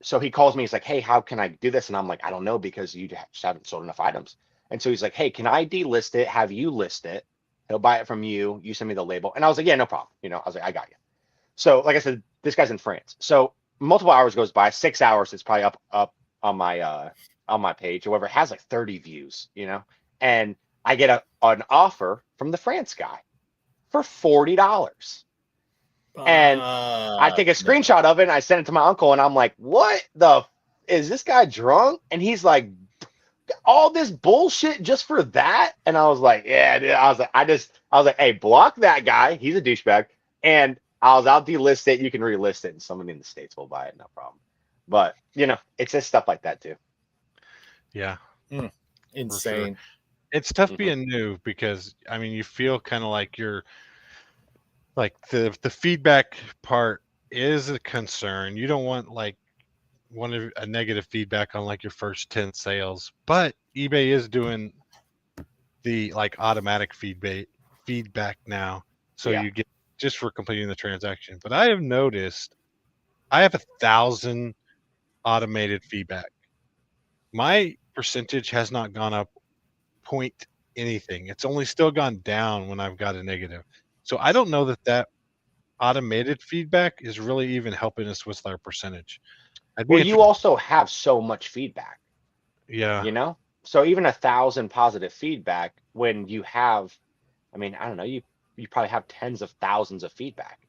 so he calls me, he's like, hey, how can I do this? And I'm like, I don't know, because you just haven't sold enough items. And so he's like, hey, can I delist it? Have you list it? He'll buy it from you. You send me the label. And I was like, yeah, no problem. I was like, I got you. So like I said, this guy's in France. So multiple hours goes by, 6 hours. It's probably up on my page or whatever. It has like 30 views, and I get an offer from the France guy for $40. And I take a screenshot of it and I send it to my uncle, and I'm like, what is this guy drunk? And he's like, all this bullshit just for that? And I was like, yeah, dude. I was like, hey, block that guy. He's a douchebag. And I'll delist it. You can relist it, and somebody in the States will buy it. No problem. But, it's just stuff like that too. Yeah. Insane. It's tough Mhm. being new because I mean you feel kind of like you're like the feedback part is a concern. You don't want like a negative feedback on like your first 10 sales, but eBay is doing the like automatic feedback now, so Yeah. you get just for completing the transaction. But I have noticed I have 1,000 automated feedback. My percentage has not gone up point anything. It's only still gone down when I've got a negative. So I don't know that automated feedback is really even helping us with our percentage. I'd be Well, you interested. also have so much feedback, Yeah, you know? So even 1,000 positive feedback when you have, I mean, I don't know, you probably have tens of thousands of feedback.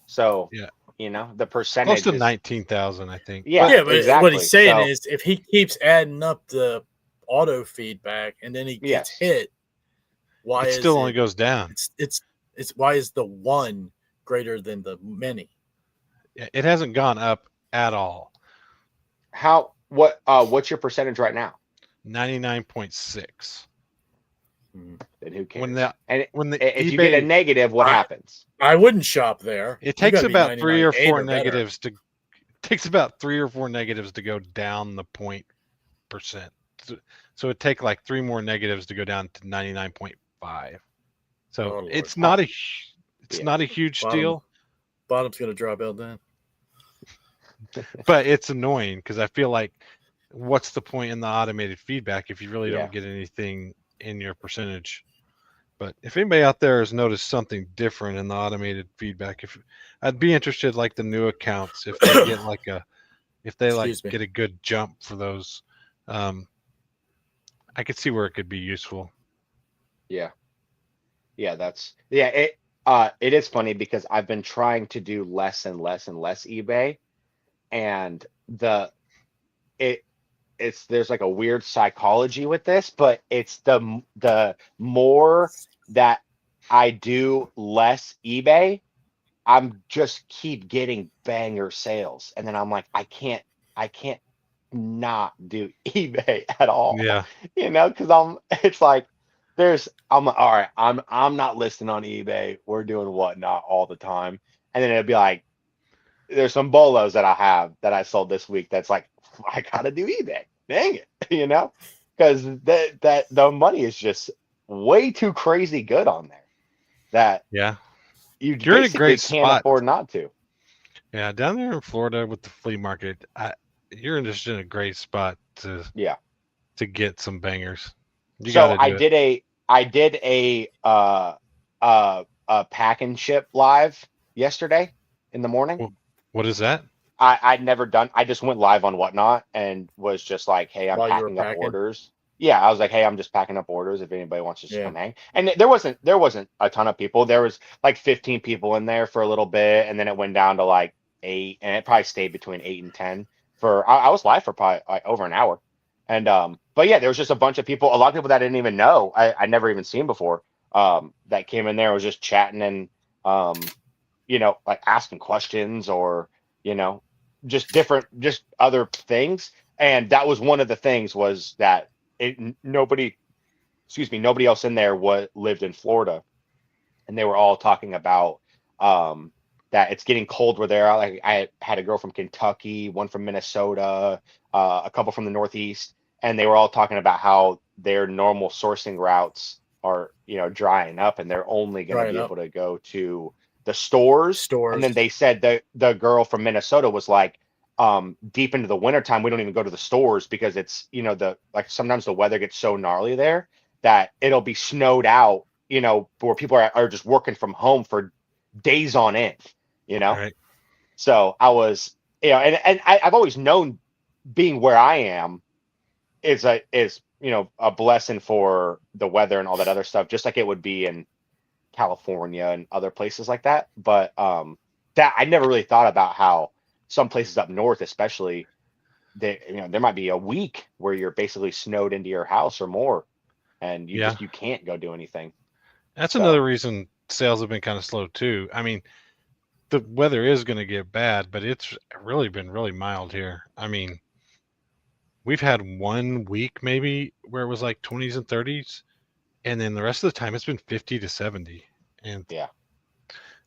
So, yeah, the close percentage to is, 19,000, I think. yeah, But Yeah, but what he's exactly. saying So, is if he keeps adding up the auto feedback and then he gets yes. hit, why it is still only it goes down. it's why is the one greater than the many? It hasn't gone up at all. What's your percentage right now? 99.6. Then who When cares? the And when the if you get a eBay, negative, what I happens? I wouldn't shop there. it You got takes to be about 3 or 4 99.8 or better. negatives to takes about 3 or 4 negatives to go down the point percent. So it take like 3 more negatives to go down to 99.5. So Oh Lord, it's Oh, not yeah. not a huge steal, bottom's gonna drop out then. but it's annoying because I feel like what's the point in the automated feedback if you really Yeah. don't get anything in your percentage? But if anybody out there has noticed something different in the automated feedback, if I'd be interested, like the new accounts, if they get like if they like Excuse me. get a good jump for those, um, I could see where it could be useful. Yeah. Yeah, it is funny because I've been trying to do less and less and less eBay, and it it's there's like a weird psychology with this, but it's the more that I do less eBay, I'm just keep getting banger sales, and then I'm like, I can't not do eBay at all, Yeah, because it's like I'm like, all right, I'm not listing on eBay. We're doing whatnot all the time, and then it'll be like there's some bolos that I have that I sold this week. That's like I gotta do eBay. Dang it, because that the money is just way too crazy good on there that yeah. you You're in a basically great can't spot. afford not to. Yeah, down there in Florida with the flea market, you're just in a great spot Yeah. to get some bangers. You got So to do it. I did a pack and ship live yesterday in the morning. What is that? I'd never done. I just went live on Whatnot and was just like, "Hey, I'm While you were packing up packing, orders." Yeah, I was like, "Hey, I'm just packing up orders. If anybody wants to just yeah, come hang." And there wasn't a ton of people. There was like 15 people in there for a little bit, and then it went down to like 8, and it probably stayed between 8 and 10 for. I was live for probably like over an hour, and but yeah, there was just a bunch of people. A lot of people that I didn't even know. I never even seen before. That came in there was just chatting and like asking questions or you know just other things, and that was one of the things was that nobody nobody else in there lived in Florida, and they were all talking about that it's getting cold where they're like I had a girl from Kentucky, one from Minnesota, a couple from the Northeast, and they were all talking about how their normal sourcing routes are drying up and they're only going to drying be up able to go to the stores. And then stores. they said that the girl from Minnesota was like deep into the wintertime we don't even go to the stores because it's the like sometimes the weather gets so gnarly there that it'll be snowed out where people are just working from home for days on end you know Right. so I was and I've always known being where I am is a blessing for the weather and all that other stuff, just like it would be in California and other places like that. But that I never really thought about how some places up north, especially, there might be a week where you're basically snowed into your house or more, and Yeah. you can't go do anything. That's So another reason sales have been kind of slow too. I mean, the weather is going to get bad, but it's really been really mild here. I mean, we've had 1 week maybe where it was like 20s and 30s, and then the rest of the time it's been 50 to 70. And Yeah.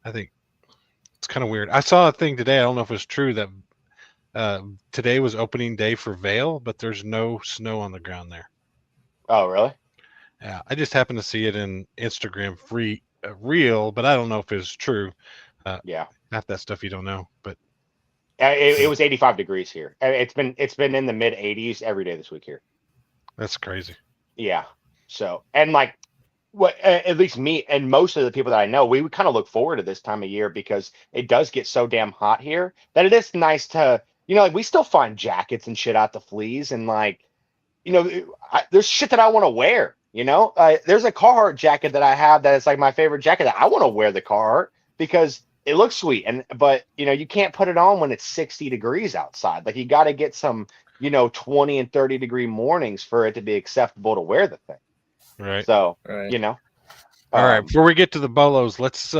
I think it's kind of weird. I saw a thing today. I don't know if it's true that today was opening day for Vail, but there's no snow on the ground there. Oh, really? Yeah, I just happened to see it in Instagram reel, but I don't know if it's true. Yeah. Half that stuff you don't know, but It was 85 degrees here. It's been in the mid 80s every day this week here. that's crazy. Yeah. So, and like what at least me and most of the people that I know, we would kind of look forward to this time of year because it does get so damn hot here that it is nice to, like we still find jackets and shit out the fleas and like, there's shit that I want to wear, there's a Carhartt jacket that I have that is like my favorite jacket that I want to wear the Carhartt because it looks sweet. But you can't put it on when it's 60 degrees outside. Like you got to get some, 20 and 30 degree mornings for it to be acceptable to wear the thing. Right. So, Right. All right. Before we get to the bolos, let's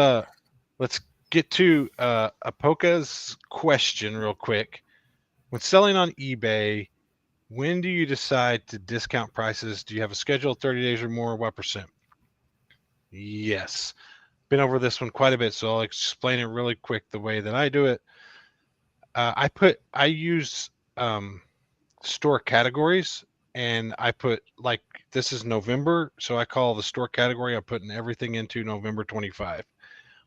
get to Apoka's question real quick. When selling on eBay, when do you decide to discount prices? Do you have a schedule 30 days or more? What percent? Yes. Been over this one quite a bit, so I'll explain it really quick the way that I do it. I use store categories, and I put like this is November, so I call the store category. I'm putting everything into November 25.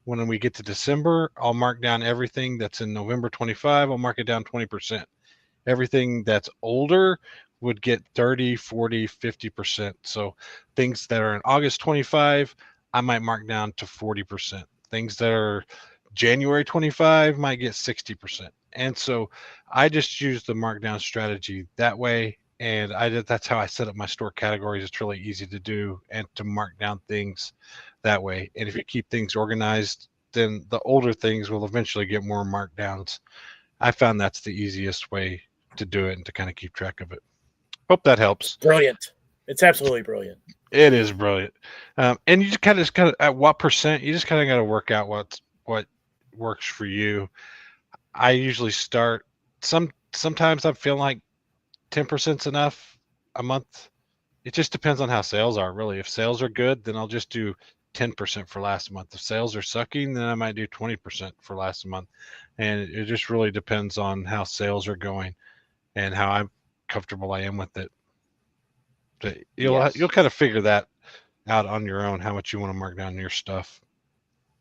When we get to December, I'll mark down everything that's in November 25. I'll mark it down 20%. Everything that's older would get 30, 40, 50%. So things that are in August 25, I might mark down to 40%. Things that are January 25 might get 60%. And so I just use the markdown strategy that way. And that's how I set up my store categories. It's really easy to do and to mark down things that way. And if you keep things organized, then the older things will eventually get more markdowns. I found that's the easiest way to do it and to kind of keep track of it. Hope that helps. Brilliant. It's absolutely brilliant. It is brilliant. And you just kind of at what percent, you just kind of got to work out what works for you. I usually start sometimes I feel like 10% is enough a month. It just depends on how sales are, really. If sales are good, then I'll just do 10% for last month. If sales are sucking, then I might do 20% for last month. And it just really depends on how sales are going and how comfortable I am with it. But you'll kind of figure that out on your own, how much you want to mark down your stuff.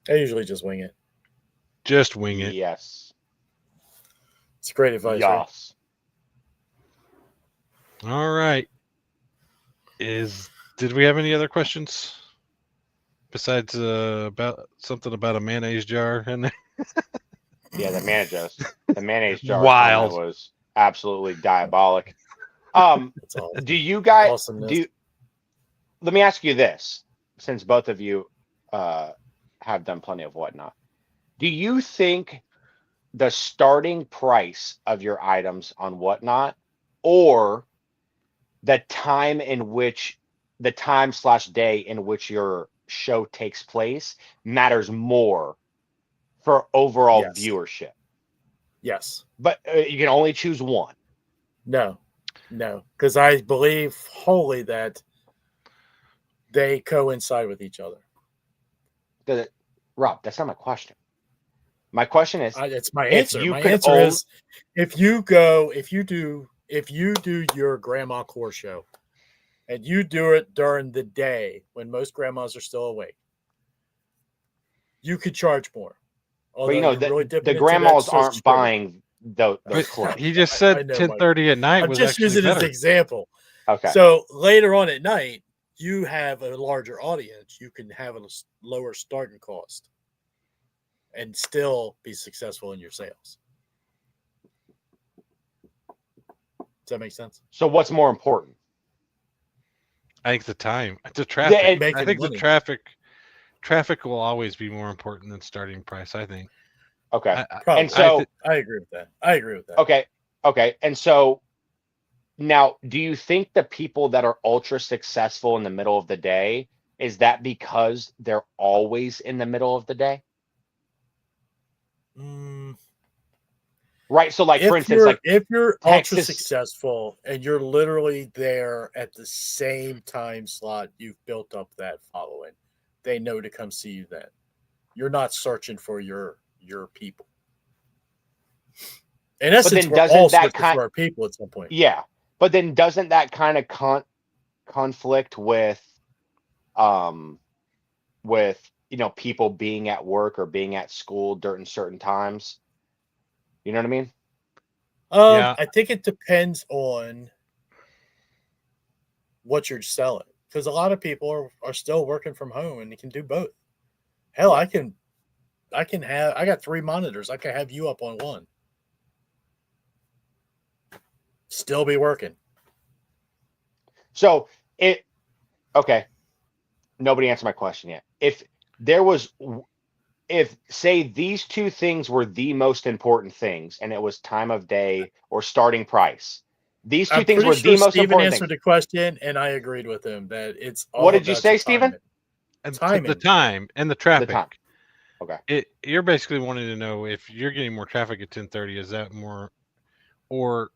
I usually just wing it. Just wing it. Yes. It's great advice. Right? Yes. All right. Did we have any other questions besides about something about a mayonnaise jar in there? Yeah, the mayonnaise jar Wild. was absolutely diabolic. Do you guys Awesomeness. let me ask you this, since both of you have done plenty of whatnot. Do you think the starting price of your items on whatnot or the time/day in which your show takes place matters more for overall Yes. viewership? Yes. But you can only choose one. No, because I believe wholly that they coincide with each other. Rob, that's not my question. My question is, It's my if answer. you My could answer own- is if you do your grandma core show and you do it during the day when most grandmas are still awake, you could charge more. but Although you're really the dipping into grandmas that aren't sugar. buying those clothes. He just I said know, 10:30 at night I'm was just actually using it as better. an example. Okay. So later on at night, you have a larger audience. You can have a lower starting cost and still be successful in your sales. Does that make sense? So what's more important? I think the time, the traffic. and- I Making think money. the traffic will always be more important than starting price. I think. Okay. Probably. And so, I agree with that. okay. And so now, do you think the people that are ultra successful in the middle of the day, is that because they're always in the middle of the day? right? So, like, for instance, like if you're ultra Texas, successful and you're literally there at the same time slot you've built up that following, they know to come see you then. You're not searching for your people. In but essence, then we're all doesn't that searching for our people at some point. yeah, but then doesn't that kind of conflict um with people being at work or being at school during certain times? You know what I mean? Yeah. I think it depends on what you're selling, because a lot of people are still working from home and they can do both. Hell, I got 3 monitors. I can have you up on one. Still be working. So okay. Nobody answered my question yet. If say these two things were the most important things, and it was time of day or starting price, these two I'm things pretty were sure the most Steven important answered things. the question, and I agreed with him that it's What all did you about say, your Steven? timing. And Timing. the time and the The traffic. time. Okay. You're basically wanting to know if you're getting more traffic at 10:30. Is that more, or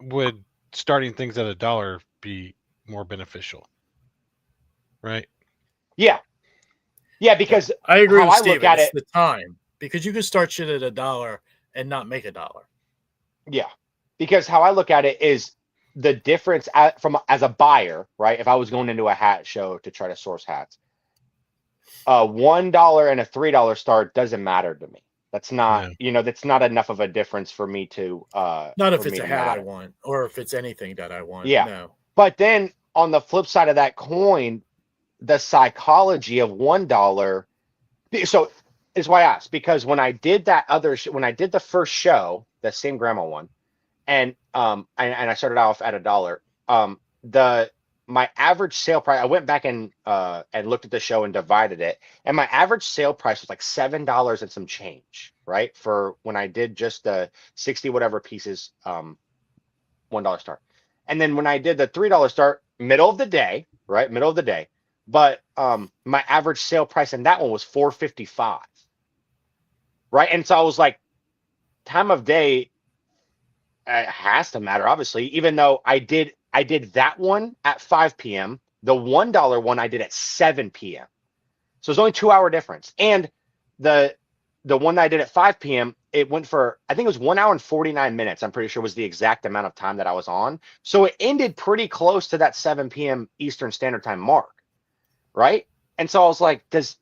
would starting things at $1 be more beneficial? Right. Yeah. Yeah, because I agree how with I look Steven. at It's it, the time, because you can start shit at $1 and not make $1. yeah, because how I look at it is the difference from as a buyer, right? If I was going into a hat show to try to source hats, $1 and a $3 start doesn't matter to me. That's not, No. that's not enough of a difference for me to Not for if it's me a to hat I matter. want, or if it's anything that I want. Yeah. No. But then on the flip side of that coin, the psychology of $1. So is why I asked, because when I did that when I did the first show, the same grandma one, and I started off at $1. My average sale price, I went back and looked at the show and divided it, and my average sale price was like $7 and some change, right? For when I did just the 60 whatever pieces, $1 start. And then when I did the $3 start, middle of the day, right? Middle of the day. But my average sale price in that one was $4.55. Right. And so I was like, time of day has to matter, obviously, even though I did that one at 5 p.m. The $1 one I did at 7 p.m. So it's only 2-hour difference. And the one that I did at 5 p.m., it went for, I think it was 1 hour and 49 minutes. I'm pretty sure was the exact amount of time that I was on. So it ended pretty close to that 7 p.m. Eastern Standard Time mark. Right. And so I was like, does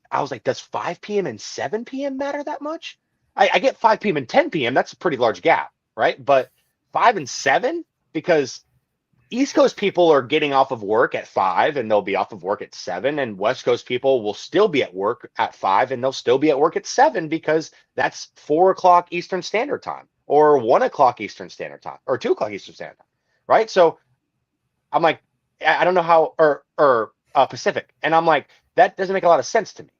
5 p.m. and 7 p.m. matter that much? I get 5 p.m. and 10 p.m. That's a pretty large gap. Right. But 5 and 7, because East Coast people are getting off of work at 5 and they'll be off of work at 7, and West Coast people will still be at work at 5 and they'll still be at work at 7, because that's 4 o'clock Eastern Standard Time or 1 o'clock Eastern Standard Time or 2 o'clock Eastern Standard Time. Right. So I'm like, I don't know how, or Pacific. And I'm like, that doesn't make a lot of sense to me.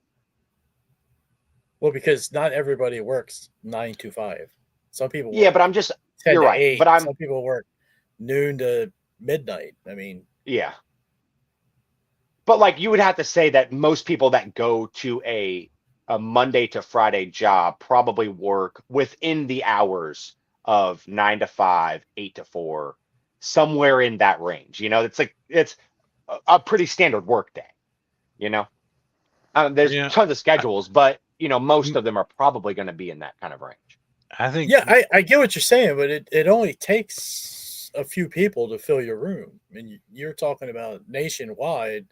Well, because not everybody works 9 to 5. Some people work Yeah, but I'm just, 10 you're to right. 8. But Some people work noon to midnight. I mean, yeah. But like, you would have to say that most people that go to a Monday to Friday job probably work within the hours of 9 to 5, 8 to 4, somewhere in that range. It's like, it's a pretty standard work day. There's Yeah. tons of schedules, but most of them are probably going to be in that kind of range. I think. yeah, I get what you're saying, but it only takes a few people to fill your room. I mean, you're talking about nationwide,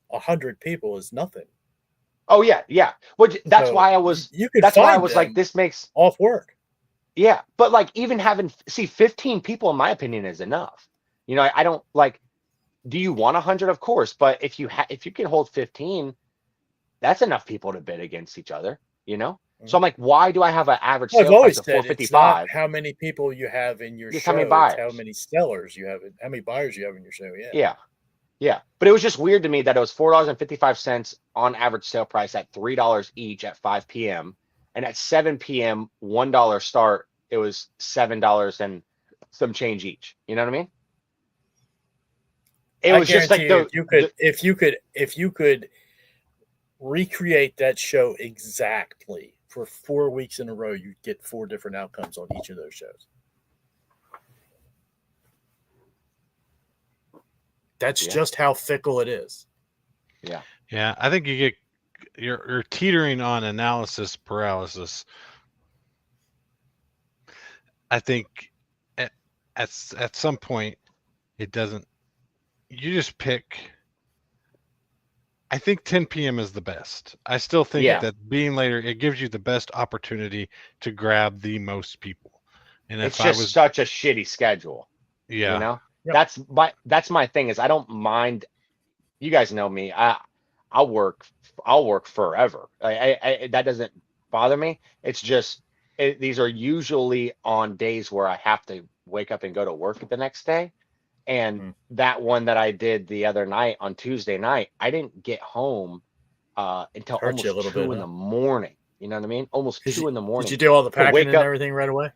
100 people is nothing. Oh yeah, yeah. Which that's So why I was. you could That's why I find was like, them this makes. off work. Yeah, but like, even having 15 people, in my opinion, is enough. I don't like. Do you want 100? Of course, but if you can hold 15, that's enough people to bid against each other. So I'm like, why do I have an average Well, I've sale price always of said it's not 455? how many people you have in your Just show, how many it's how buyers? many sellers you have, how many buyers you have in your show. Yeah. Yeah, yeah. But it was just weird to me that it was $4.55 on average sale price at $3 each at 5 p.m. And at 7 p.m., $1 start, it was $7 and some change each. You know what I mean? It I was just like guarantee you, if you could recreate that show exactly for 4 weeks in a row, you get 4 different outcomes on each of those shows. That's just how fickle it is. Yeah. Yeah, I think you're teetering on analysis paralysis. I think at some point it doesn't. You just pick. I think 10 p.m. is the best. I still think that being later, it gives you the best opportunity to grab the most people. And It's if just I was, such a shitty schedule. yeah, You know, Yep. that's my thing is I don't mind. You guys know me. I'll work forever. That doesn't bother me. It's just these are usually on days where I have to wake up and go to work the next day. And that one that I did the other night on Tuesday night, I didn't get home until Hurt you a almost little 2 bit, in huh? the morning. You know what I mean? Almost 2 in the morning. Did you do all the to packing wake and up. everything right away?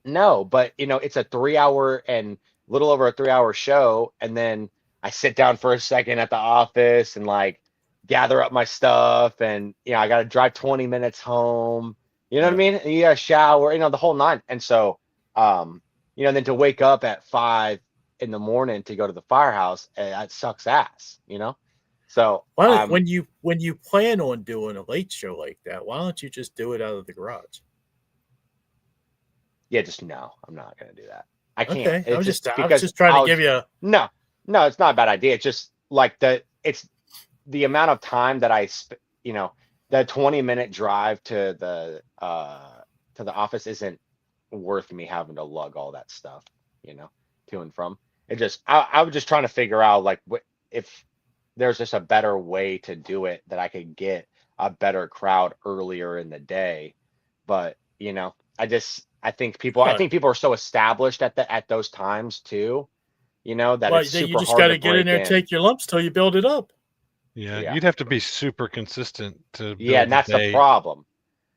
No, but it's a 3-hour and little over a 3-hour show, and then I sit down for a second at the office and like gather up my stuff, and I got to drive 20 minutes home. You know what I mean? And you got to shower, the whole nine. And so, then to wake up at 5 in the morning to go to the firehouse, that sucks ass. So When you plan on doing a late show like that, why don't you just do it out of the garage? yeah, just no, I'm not gonna do that. I can't. Okay, I It's was because just trying to give you a no, it's not a bad idea. It's just like it's the amount of time that the 20-minute drive to the office isn't worth me having to lug all that stuff, to and from. It just I was just trying to figure out like if there's just a better way to do it that I could get a better crowd earlier in the day. But I think people are so established at those times too, that it's super you just hard got to to get in break there and take your lumps till you build it up. yeah, you'd have to be super consistent to build and that's the day, problem.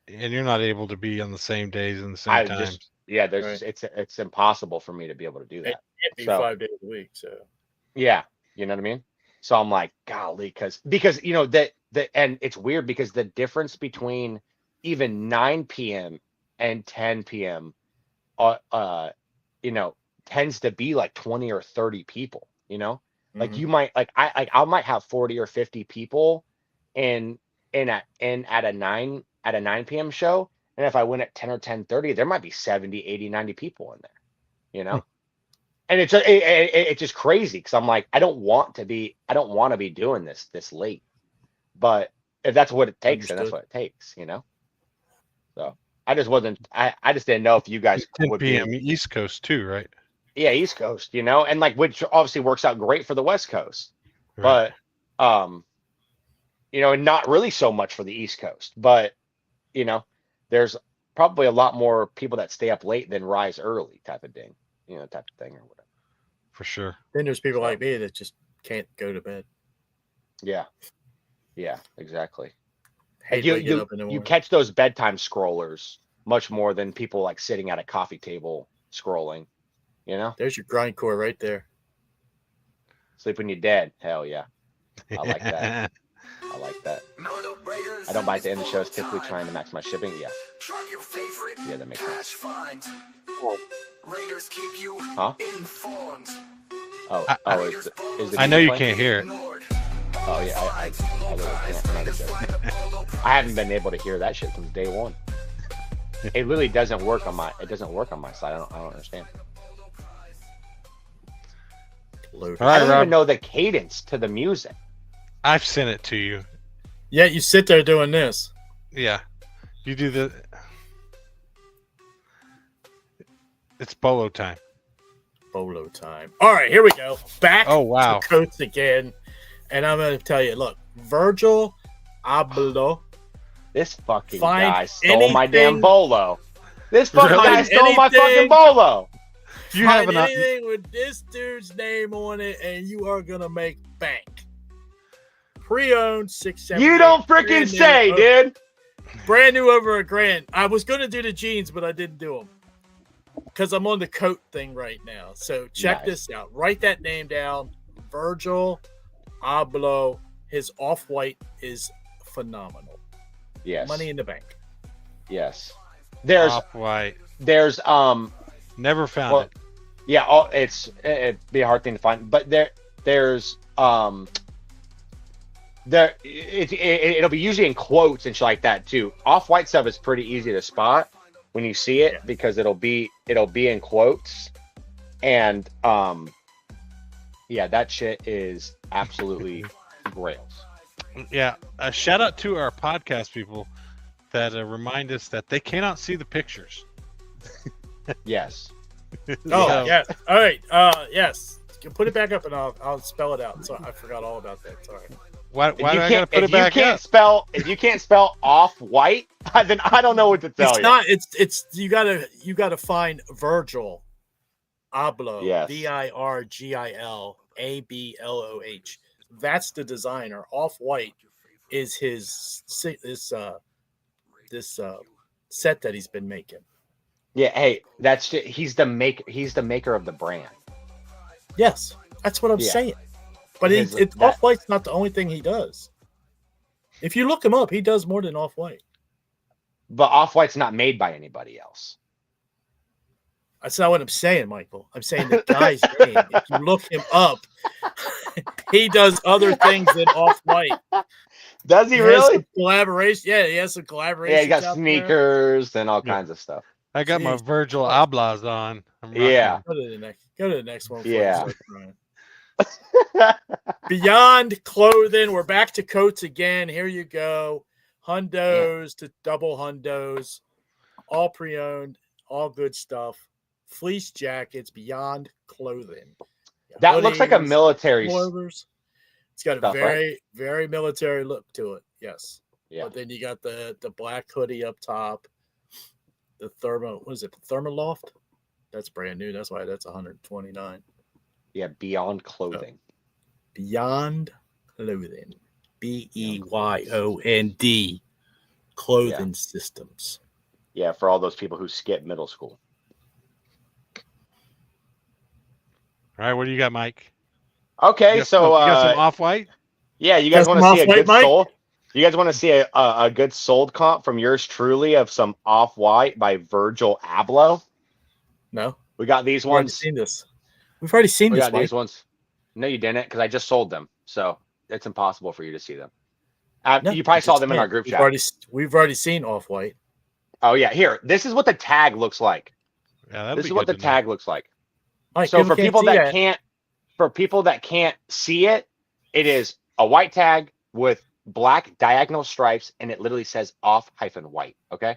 and you're not able to be on the same days and the same times. There's it's impossible for me to be able to do that. It can't be So 5 days a week. So yeah, you know what I mean? So I'm like, golly, because and it's weird because the difference between even 9 p.m. and 10 p.m. Tends to be like 20 or 30 people, like you might I might have 40 or 50 people in at a 9 p.m. show, and if I went at 10 or 10:30, there might be 70, 80, 90 people in there, and it's just crazy because I'm like, I don't want to be doing this late, but if that's what it takes, then that's what it takes, So I just didn't know if you guys 10 would p.m. be, East Coast too, right? yeah, East Coast, and like which obviously works out great for the West Coast, Right. but and not really so much for the East Coast, but there's probably a lot more people that stay up late than rise early type of thing, or whatever. For sure. then there's people like me that just can't go to bed. Yeah, exactly. Hate You waking up in the you morning. catch those bedtime scrollers much more than people like sitting at a coffee table scrolling, There's your grindcore right there. Sleep when you're dead. Hell yeah. I like that. I like that. I don't buy it to end the shows, typically trying to maximize shipping. Yeah. Yeah, that makes sense. Huh? Is the I know music you playing? can't hear it. Oh yeah, I literally can't. I'm not joking. I haven't been able to hear that shit since day one. It really doesn't work on my side. I don't understand. Loaded. All I right, don't Rob. even know the cadence to the music. I've sent it to you. Yeah, you sit there doing this. Yeah. You do the. It's bolo time. Bolo time. All right, here we go. Back Oh, wow. to Coates again. And I'm going to tell you, look, Virgil Abloh. This fucking Find guy stole my damn anything- bolo. This fucking Find guy stole my anything- fucking bolo. You have Find an. anything with this dude's name on it, and you are going to make bank. Pre-owned 678. You don't freaking brand new, say, dude. Brand new over $1,000. I was going to do the jeans, but I didn't do them because I'm on the coat thing right now. So check Nice. this out. Write that name down. Virgil Abloh. His off-white is phenomenal. Yes. Money in the bank. Yes. There's Off-white. there's Never found well, it. yeah, it'd be a hard thing to find, but there's it'll be usually in quotes and shit like that too. Off-white stuff is pretty easy to spot when you see it because it'll be in quotes, and yeah, that shit is absolutely grails. Yeah, a shout out to our podcast people that remind us that they cannot see the pictures. Yes. Oh, So- yeah. All right. Yes. You can put it back up and I'll spell it out. So I forgot all about that. Sorry. Why If do you I gotta can't- put if it back you can't up? spell off-white, then I don't know what to tell It's you. not. It's you gotta find Virgil Abloh. Yes. VIRGILABLOH. That's the designer. Off-white is this set that he's been making. Yeah, hey, he's the maker of the brand. Yes, that's what I'm Yeah. saying. But That- Off-White's not the only thing he does. If you look him up, he does more than Off-White. But Off-White's not made by anybody else. That's not what I'm saying, Michael. I'm saying the guy's name. If you look him up, he does other things than Off-White. Does he Has really? some collaboration. Yeah, he has some collaborations. Yeah, he got out sneakers and all Yeah. kinds of stuff. I got my Jeez. Virgil Ablohs on. I'm rocking Yeah. there. Go to the next one. before Yeah. I start crying. Beyond clothing, we're back to coats again. Here you go. Hundos to double hundos, all pre-owned, all good stuff. Fleece jackets, Beyond clothing. That looks like a Hoodies, military. pullovers. It's got a stuff, very, very military look to it. Yes. Yeah. But then you got the black hoodie up top. The Thermaloft? That's brand new. That's why that's 129. Yeah, Beyond Clothing. Beyond Clothing. BEYOND. Clothing systems. Yeah, for all those people who skip middle school. All right, what do you got, Mike? Okay, You got so some, you got some off-white? yeah, you guys Got want some to see a Off-White, good Mike? sold? You guys want to see a good sold comp from yours truly of some Off-White by Virgil Abloh? No? We got these We've already ones. seen this. We've already seen We this, got Mike. these ones. No, you didn't, because I just sold them. So it's impossible for you to see them. No, you probably I'm saw just them in saying, our group chat. We've already seen Off-White. Oh yeah, here. This is what the tag looks like. Yeah, that'd This be is what good the to know. tag looks like. Mike, So for people that can't can't see it, it is a white tag with black diagonal stripes, and it literally says off-white. Okay.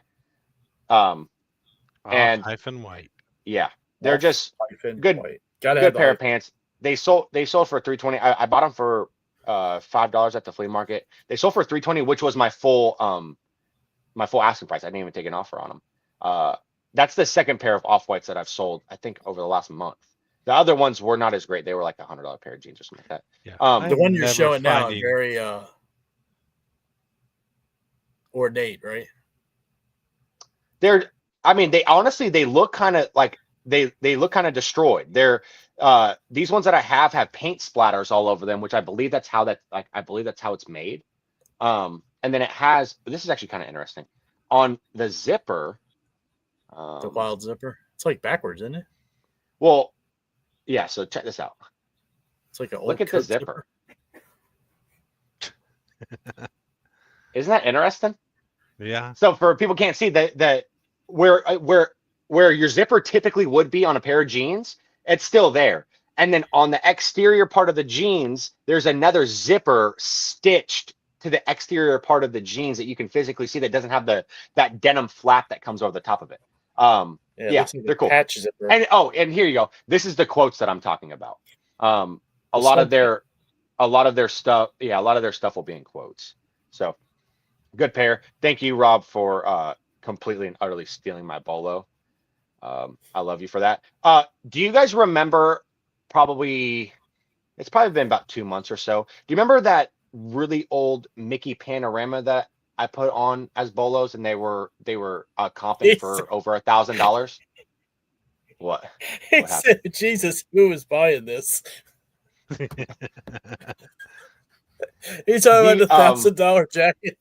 And- Off-white. Yeah, they're just good- White. Gotta good have pair of pants. They sold for $320. I bought them for $5 at the flea market. They sold for $320, which was my full asking price. I didn't even take an offer on them. That's the second pair of Off-Whites that I've sold, I think, over the last month. The other ones were not as great. They were like $100 pair of jeans or something like that. Yeah. The one I'm you're never showing now, finding- very ornate, right? They honestly, they look kind of like they look kind of destroyed. They're these ones that I have paint splatters all over them, which I believe that's how it's made. And then it has, this is actually kind of interesting, on the zipper. The wild zipper. It's like backwards, isn't it? Well, yeah. So check this out. It's like an old Look at the coat zipper. Isn't that interesting? Yeah. So for people who can't see that where your zipper typically would be on a pair of jeans, it's still there. And then on the exterior part of the jeans, there's another zipper stitched to the exterior part of the jeans that you can physically see that doesn't have that denim flap that comes over the top of it. it Yeah, looks like they're a cool. patch zipper. And here you go. This is the quotes that I'm talking about. A lot of their stuff will be in quotes. So good pair. Thank you, Rob, for completely and utterly stealing my bolo. I love you for that. Do you guys remember, it's probably been about 2 months or so. Do you remember that really old Mickey panorama that I put on as bolos, and they were comping for over $1,000? What? He What said, Jesus, who is buying this? He's talking about the $1,000 jacket.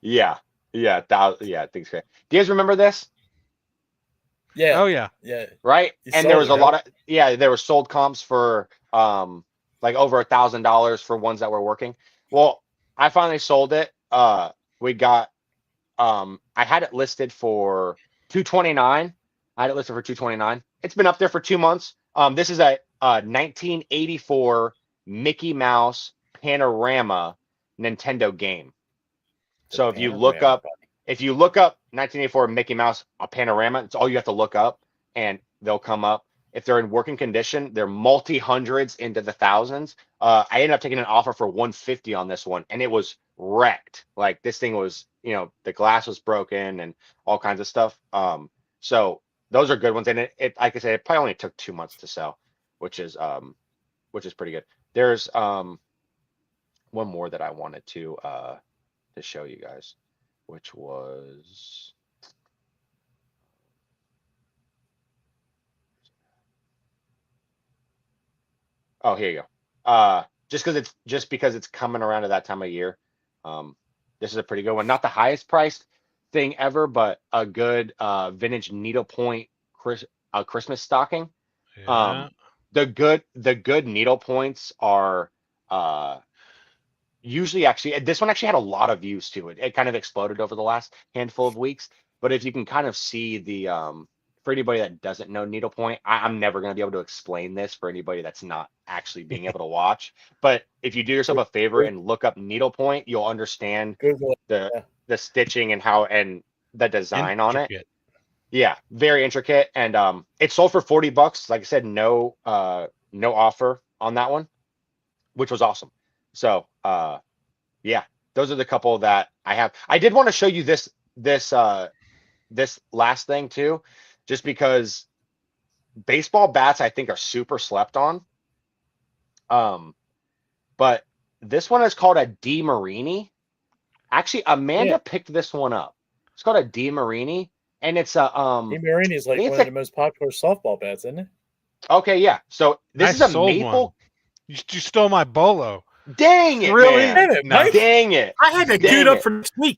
Yeah. Yeah, yeah, I think so. Do you guys remember this? Yeah, Oh yeah. yeah. Right? You And there sold was it, a right? lot of there were sold comps for like over $1,000 for ones that were working. Well, I finally sold it. We got I had it listed for 229. I had it listed for 229. It's been up there for 2 months. This is a 1984 Mickey Mouse panorama Nintendo game. The So panorama, buddy. if you look up 1984 Mickey Mouse a panorama, it's all you have to look up, and they'll come up. If they're in working condition, they're multi hundreds into the thousands. I ended up taking an offer for 150 on this one, and it was wrecked. Like this thing was, the glass was broken and all kinds of stuff. So those are good ones, and it like I said, it probably only took 2 months to sell, which is pretty good. There's one more that I wanted to show you guys, which was here you go. Just because it's coming around to that time of year. This is a pretty good one. Not the highest priced thing ever, but a good vintage needlepoint Christmas stocking. Yeah. The good needle points are usually actually this one actually had a lot of views to it. It kind of exploded over the last handful of weeks. But if you can kind of see the for anybody that doesn't know needlepoint, I'm never going to be able to explain this for anybody that's not actually being able to watch. But if you do yourself a favor and look up needlepoint, you'll understand Google it. the Yeah. the stitching and the design on it. Intricate. Yeah, very intricate, and it sold for $40. Like I said, no offer on that one, which was awesome. So yeah, those are the couple that I have. I did want to show you this last thing too, just because baseball bats I think are super slept on. But this one is called a DeMarini. Actually, Amanda Yeah. picked this one up. It's called a DeMarini, and it's a DeMarini is like it's one of the most popular softball bats, isn't it? okay, yeah. So this I is a sold maple. one. You stole my bolo. Dang it, Really? man. Damn it, No. Mike. Dang it. I had to Dang queued up it. for this week.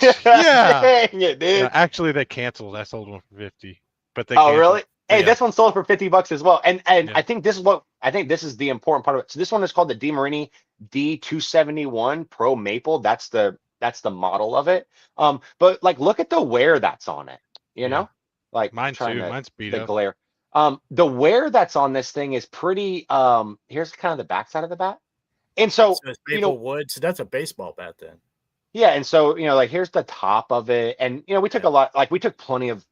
Yeah. Dang it, dude. No, actually, they canceled. I sold one for 50, but they Oh, canceled. really? Hey, Yeah. this one sold for $50 as well. And Yeah. I think this is the important part of it. So this one is called the DeMarini D271 Pro Maple. That's the model of it. But like look at the wear that's on it, you know? Like Mine trying too. to Mine's beat the up. glare. The wear that's on this thing is pretty here's kind of the backside of the bat. And so, So it's maple wood. So that's a baseball bat then. yeah, and so like here's the top of it, and we took we took plenty of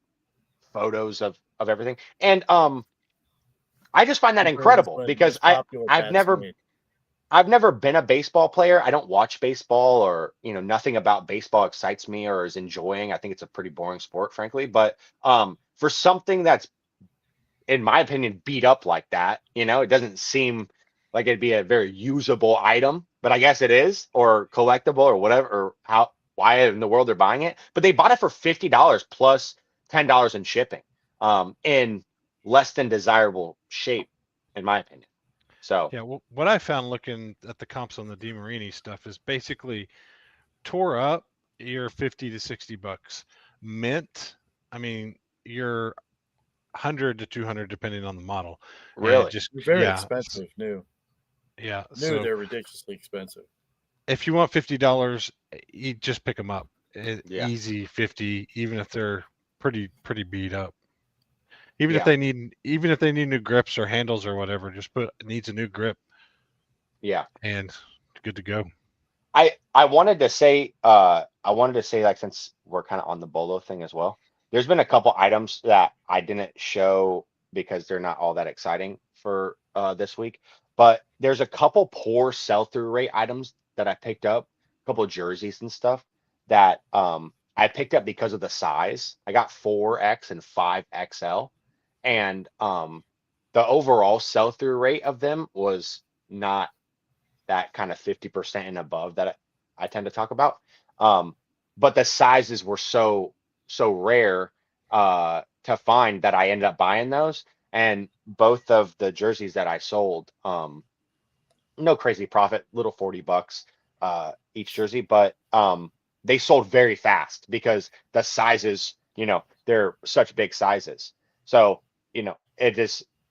photos of everything, and I just find that incredible because I've never been a baseball player. I don't watch baseball, or nothing about baseball excites me or is enjoying. I think it's a pretty boring sport, frankly. But for something that's, in my opinion, beat up like that, it doesn't seem like it'd be a very usable item, but I guess it is, or collectible, or whatever, or why in the world they're buying it. But they bought it for $50 plus $10 in shipping, in less than desirable shape, in my opinion. So Yeah, well, what I found looking at the comps on the DeMarini stuff is basically tore up, you're 50 to $60. Mint, I mean, you're 100 to 200 depending on the model. And really, just Very expensive. New. Yeah, New, so they're ridiculously expensive. if you want $50, you just pick them up. Yeah. Easy 50, even if they're pretty beat up. Even Yeah. if they need new grips or handles or whatever, just needs a new grip yeah. and good to go. I wanted to say like, since we're kind of on the bolo thing as well, there's been a couple items that I didn't show because they're not all that exciting for this week, but there's a couple poor sell-through rate items that I picked up, a couple of jerseys and stuff that I picked up because of the size. I got 4X and 5XL, and the overall sell-through rate of them was not that kind of 50% and above that I tend to talk about. But the sizes were so rare to find that I ended up buying those. And both of the jerseys that I sold, no crazy profit, little $40 each jersey, but they sold very fast because the sizes, they're such big sizes. So,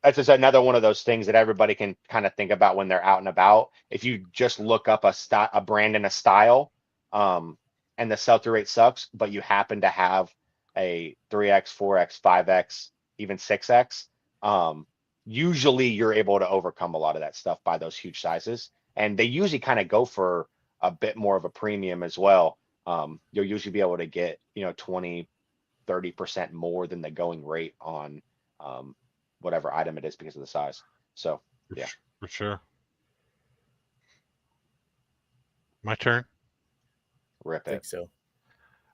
that's just another one of those things that everybody can kind of think about when they're out and about. If you just look up a brand and a style, and the sell-through rate sucks, but you happen to have a 3X, 4X, 5X, even 6X, usually you're able to overcome a lot of that stuff by those huge sizes. And they usually kind of go for a bit more of a premium as well. You'll usually be able to get, 20, 30% more than the going rate on whatever item it is because of the size. So, yeah. For sure. My turn. Rip I think it. so.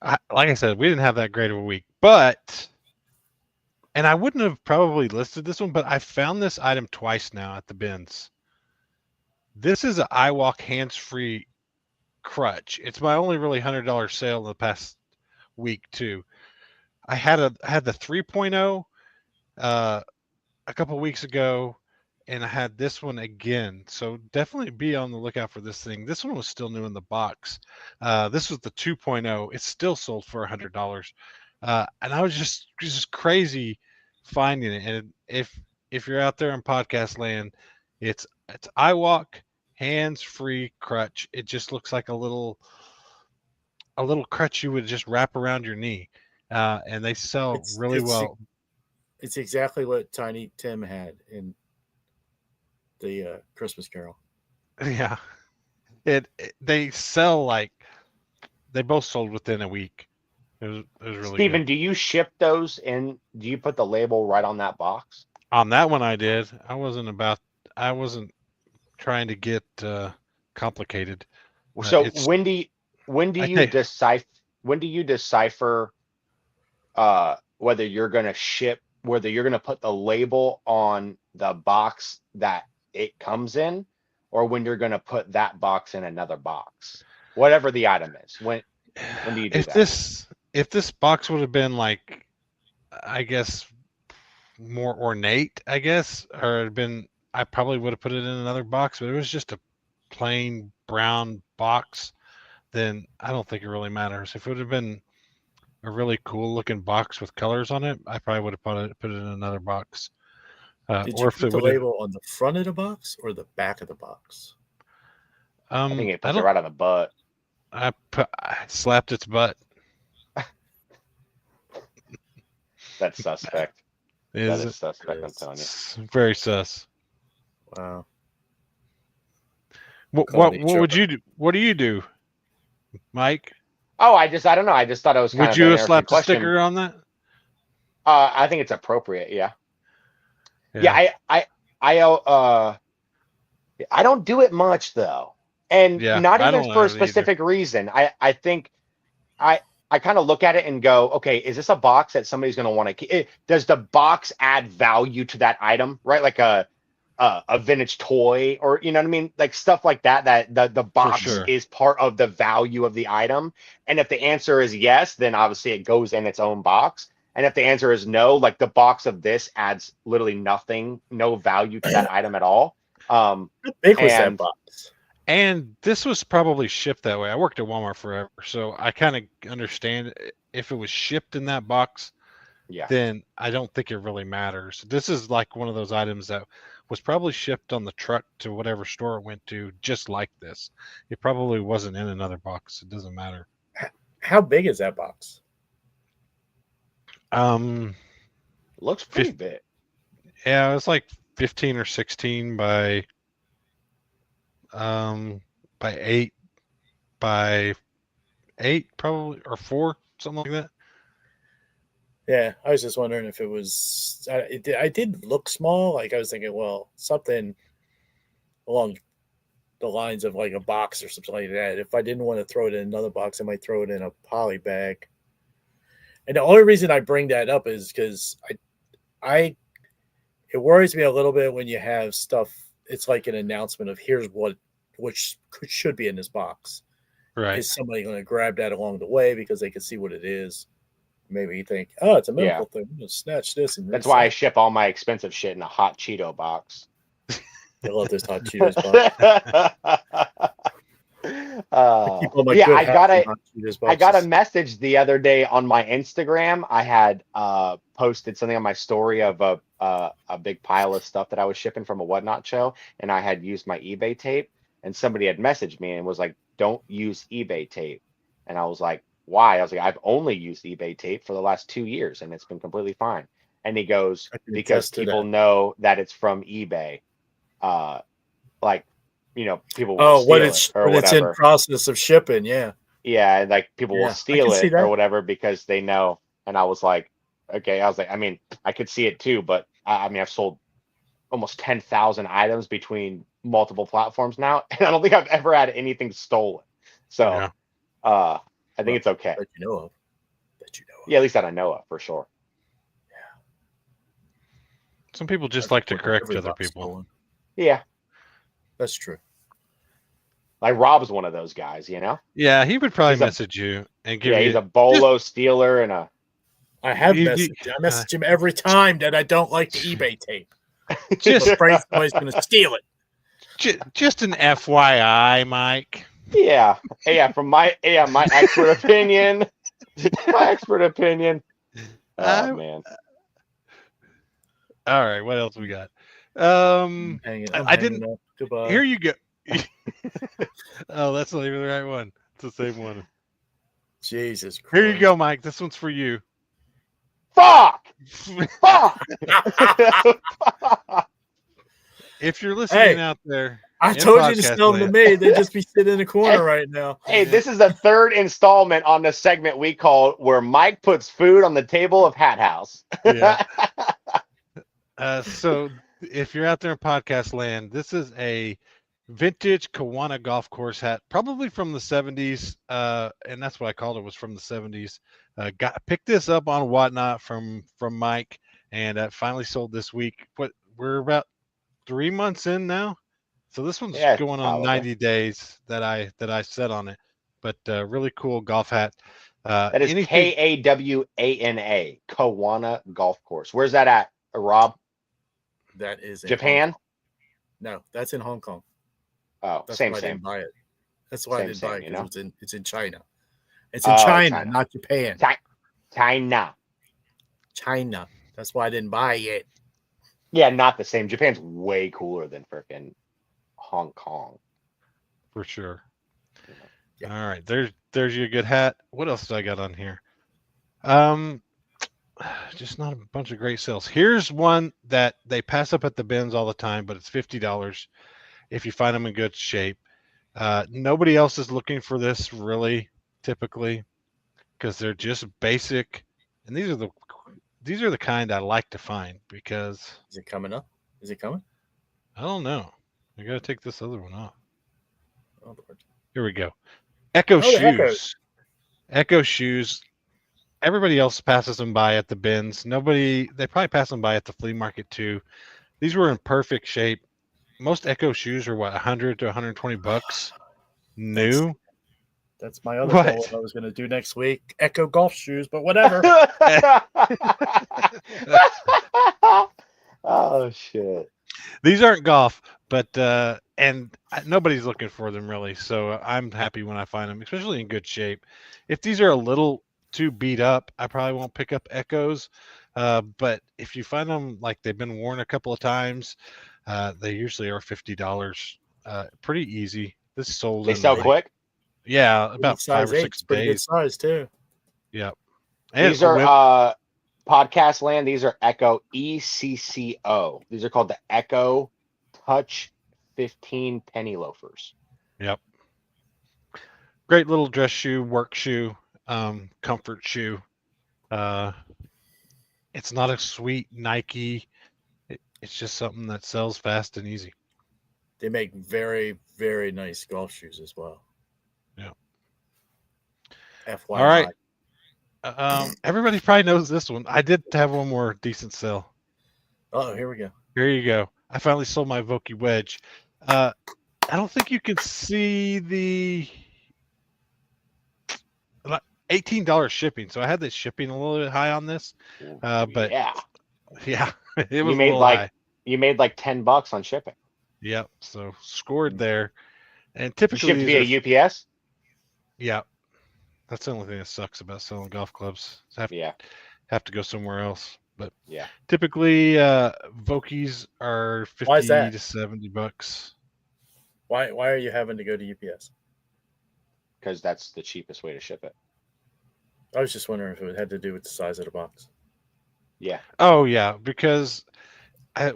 Like I said, we didn't have that great of a week, but, and I wouldn't have probably listed this one, but I found this item twice now at the bins. This is an iWalk hands-free crutch. It's my only really $100 sale in the past week too. I had the 3.0 a couple weeks ago, and I had this one again. So definitely be on the lookout for this thing. This one was still new in the box. This was the 2.0. It's still sold for $100. And I was just crazy finding it. And if you're out there in podcast land, it's iWalk hands-free crutch. It just looks like a little crutch you would just wrap around your knee. And they sell really well. It's exactly what Tiny Tim had in the Christmas Carol. Yeah, they sell like they both sold within a week. It was really Steven, good. do you ship those in? Do you put the label right on that box? On that one I did. I wasn't trying to get complicated. So when do you decipher whether you're going to put the label on the box that it comes in, or when you're going to put that box in another box, whatever the item is? When do you do that? If this box would have been like, I guess, more ornate, I guess, or had been, I probably would have put it in another box, but it was just a plain brown box, then I don't think it really matters. If it would have been a really cool looking box with colors on it, I probably would have put it in another box. Did you put the label on the front of the box or the back of the box? I think it puts it right on the butt. I slapped its butt. That's suspect. That is suspect, I'm telling you. It's very sus. Wow. What would you do? What do you do, Mike? Oh, I don't know. I just thought it was kind Would of you an have slapped a interesting sticker on that? I think it's appropriate. Yeah. I don't do it much though, and not even for a specific reason. I think I kind of look at it and go, okay, is this a box that somebody's going to want to keep? Does the box add value to that item, right? Like a vintage toy, or you know what I mean, like stuff like that. That the box is part of the value of the item. And if the answer is yes, then obviously it goes in its own box. And if the answer is no, like the box of this adds literally nothing, no value to that item at all. How big was that box? And this was probably shipped that way. I worked at Walmart forever, so I kind of understand if it was shipped in that box, then I don't think it really matters. This is like one of those items that was probably shipped on the truck to whatever store it went to, just like this. It probably wasn't in another box. It doesn't matter. How big is that box? Looks pretty big. Yeah, it was like 15 or 16 by 8 by 8 probably, or 4, something like that. Yeah, I was just wondering if it was. I did look small. Like I was thinking, well, something along the lines of like a box or something like that. If I didn't want to throw it in another box, I might throw it in a poly bag. And the only reason I bring that up is because it worries me a little bit when you have stuff. It's like an announcement of here's which should be in this box. Right? Is somebody going to grab that along the way because they can see what it is? Maybe you think, oh, it's a medical thing. I'm going to snatch this. And that's why I ship all my expensive shit in a hot Cheeto box. I love this hot Cheetos box. Keep all my Yeah, good I got hats a and not cheaters I got a boxes. message the other day on my Instagram. I had posted something on my story of a big pile of stuff that I was shipping from a Whatnot show, and I had used my eBay tape, and somebody had messaged me and was like, "Don't use eBay tape," and I was like, "Why?" I was like, "I've only used eBay tape for the last 2 years, and it's been completely fine." And he goes, I can "Because attest to people that. know that it's from eBay, uh, like people will Oh, steal it or when it's in whatever." process of shipping, yeah. Yeah, and like people will Yeah. I steal can see it or that. whatever because they know. And I was like, okay, I was like, I mean, I could see it too, but I mean, I've sold almost 10,000 items between multiple platforms now, and I don't think I've ever had anything stolen. So, Yeah. I think Well, it's okay. that you know of. That you know of. Yeah, at least that I know of for sure. Some people just I've like to reported correct every other box people. stolen. Yeah, That's true. like Rob's one of those guys, Yeah, he would probably He's a message you and give yeah, you he's a just, bolo stealer and a I have you- messaged. you- I message him every time that I don't like the eBay tape. I'm just afraid somebody's going to steal it. just an FYI, Mike. yeah, from my expert opinion, my expert opinion. Oh I- man. All right, what else we got? I'm hanging up. Goodbye. Here you go. Oh, that's not even the right one. It's the same one. Jesus Christ. Here you go, Mike. This one's for you. Fuck! Fuck! If you're listening Hey, out there, I in told you to podcast sell them to land. me. They'd just be sitting in the corner right now. Hey, this is the third installment on the segment we call where Mike puts food on the table of Hat House. Yeah. So if you're out there in podcast land, this is a vintage Kiwana golf course hat, probably from the 70s. And that's what I called it, was from the 70s. Picked this up on Whatnot from Mike, and finally sold this week. But we're about 3 months in now. So this one's Yeah, going on probably. 90 days that I set on it. But really cool golf hat. That is Kawana, Kiwana Golf Course. Where's that at, Rob? That is in Japan? Hong Kong. No, that's in Hong Kong. Oh, That's same, why I same. didn't buy it. That's why I Same, didn't buy it, same, because it's in China. It's in Oh, China, China. not Japan. China. China. That's why I didn't buy it. Yeah, not the same. Japan's way cooler than frickin' Hong Kong. For sure. Yeah. All right, there's your good hat. What else do I got on here? Just not a bunch of great sales. Here's one that they pass up at the bins all the time, but it's $50 if you find them in good shape. Nobody else is looking for this really, typically, because they're just basic, and these are the kind I like to find because Is it coming up? Is it coming? I don't know. I gotta take this other one off. Oh, Lord. Here we go. Echo Oh, the shoes. Echoes. Echo shoes. Everybody else passes them by at the bins. They probably pass them by at the flea market too. These were in perfect shape. Most Echo shoes are what, 100 to 120 bucks new. That's my other What? goal I was going to do next week. Echo golf shoes, but whatever. Oh shit. These aren't golf, but and nobody's looking for them really. So I'm happy when I find them, especially in good shape. If these are a little too beat up, I probably won't pick up Echoes. But if you find them like they've been worn a couple of times, they usually are $50. Pretty easy. This sold. They in, sell like, quick. Yeah, about Size 5 or 8's 6 pretty good days. size too. Yep. And These are podcast land. These are Echo ECCO. These are called the Echo Touch 15 penny loafers. Yep. Great little dress shoe, work shoe, comfort shoe. It's not a sweet Nike. It's just something that sells fast and easy. They make very, very nice golf shoes as well. Yeah. FYI. All right. Everybody probably knows this one. I did have one more decent sell. Oh, here we go. Here you go. I finally sold my Vokey wedge. I don't think you can see the $18 shipping. So I had the shipping a little bit high on this. But yeah, it was you made a little high. you made like $10 on shipping. Yep. So scored there. And You typically shipped these via UPS. Yeah, that's the only thing that sucks about selling golf clubs. Yeah. Have to go somewhere else. But Yeah. typically, Vokies are Why is 50 that? to $70. Why are you having to go to UPS? Because that's the cheapest way to ship it. I was just wondering if it had to do with the size of the box. Yeah. Oh yeah, because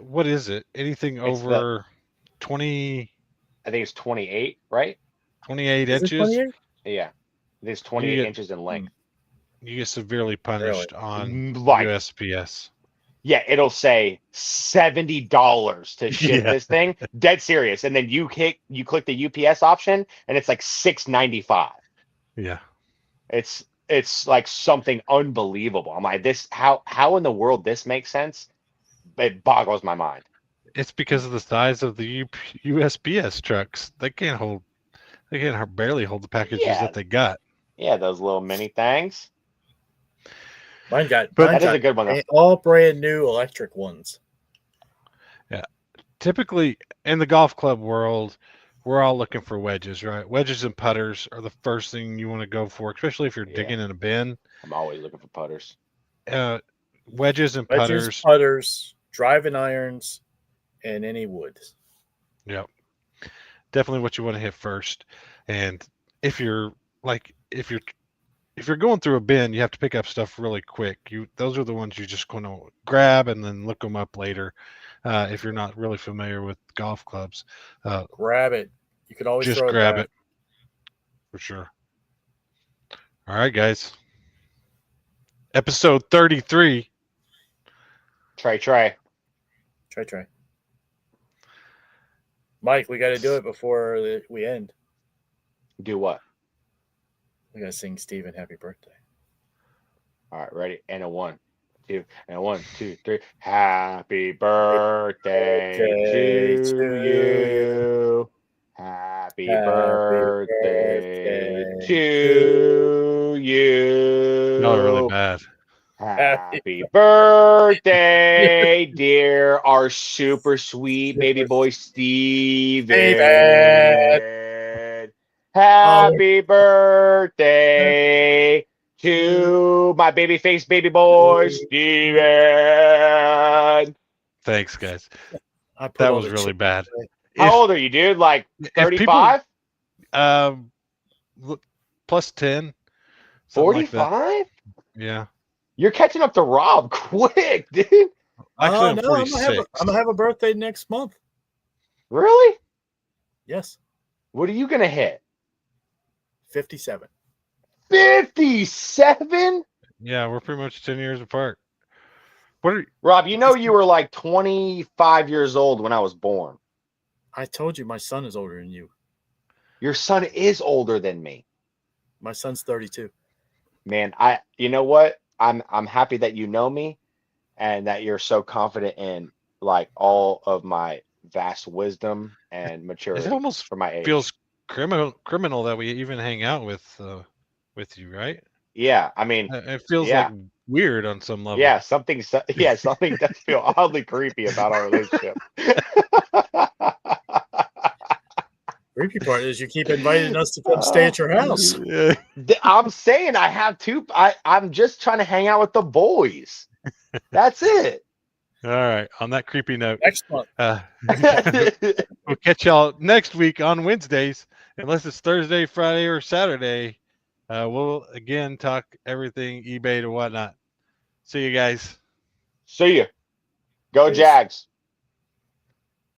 what is it? Anything It's over 20, I think it's 28, right? 28 Is it inches, 28? Yeah. I think it's you 28 get inches in length. you get severely punished on Like, USPS. yeah, it'll say $70 to ship Yeah. this thing. Dead serious. And then you click the UPS option and it's like $6.95. Yeah. It's like something unbelievable. I'm like, this how in the world this makes sense? It boggles my mind. It's because of the size of the USPS trucks. They can't barely hold the packages Yeah. that they got. Yeah, those little mini things. Mine got That is a good one, though. all brand new electric ones. Yeah. Typically in the golf club world, we're all looking for wedges, right? Wedges and putters are the first thing you want to go for, especially if you're Yeah. digging in a bin. I'm always looking for putters. Wedges and Wedges, putters. putters, driving irons, and any woods. Yep. Definitely what you want to hit first. And if you're going through a bin, you have to pick up stuff really quick. Those are the ones you're just going to grab and then look them up later. If you're not really familiar with golf clubs, Grab it. You can always just throw grab back. it for sure. All right, guys. Episode 33. Try. Try. Mike, we got to do it before we end. Do what? We got to sing Steven happy birthday. All right, ready? And a 1, 2, and a 1, 2, 3. Happy birthday to you. Happy birthday to you. Y'all are really bad. Happy birthday, dear our super sweet baby boy Steven. Happy birthday to my baby face baby boy Steven. Thanks, guys. That was really bad. How old are you, dude? Like 35? Plus 10. 45? Yeah. You're catching up to Rob quick, dude. Actually, I'm no, 46. I'm gonna have a birthday next month. Really? Yes, What are you gonna hit? 57. 57? Yeah, we're pretty much 10 years apart. What are Rob, you know you were like 25 years old when I was born. I told you my son is older than you. Your son is older than me. My son's 32. Man, you know what? I'm happy that you know me and that you're so confident in like all of my vast wisdom and maturity. It almost for my age. feels criminal that we even hang out with you, right? Yeah, I mean, It feels yeah. like weird on some level. Yeah, something does feel oddly creepy about our relationship. Creepy part is you keep inviting us to come stay at your house. Yeah. I'm saying I have two. I'm just trying to hang out with the boys. That's it. All right. On that creepy note, Next month. we'll catch y'all next week on Wednesdays, unless it's Thursday, Friday, or Saturday. We'll again talk everything eBay to whatnot. See you guys. See you. Go Peace. Jags.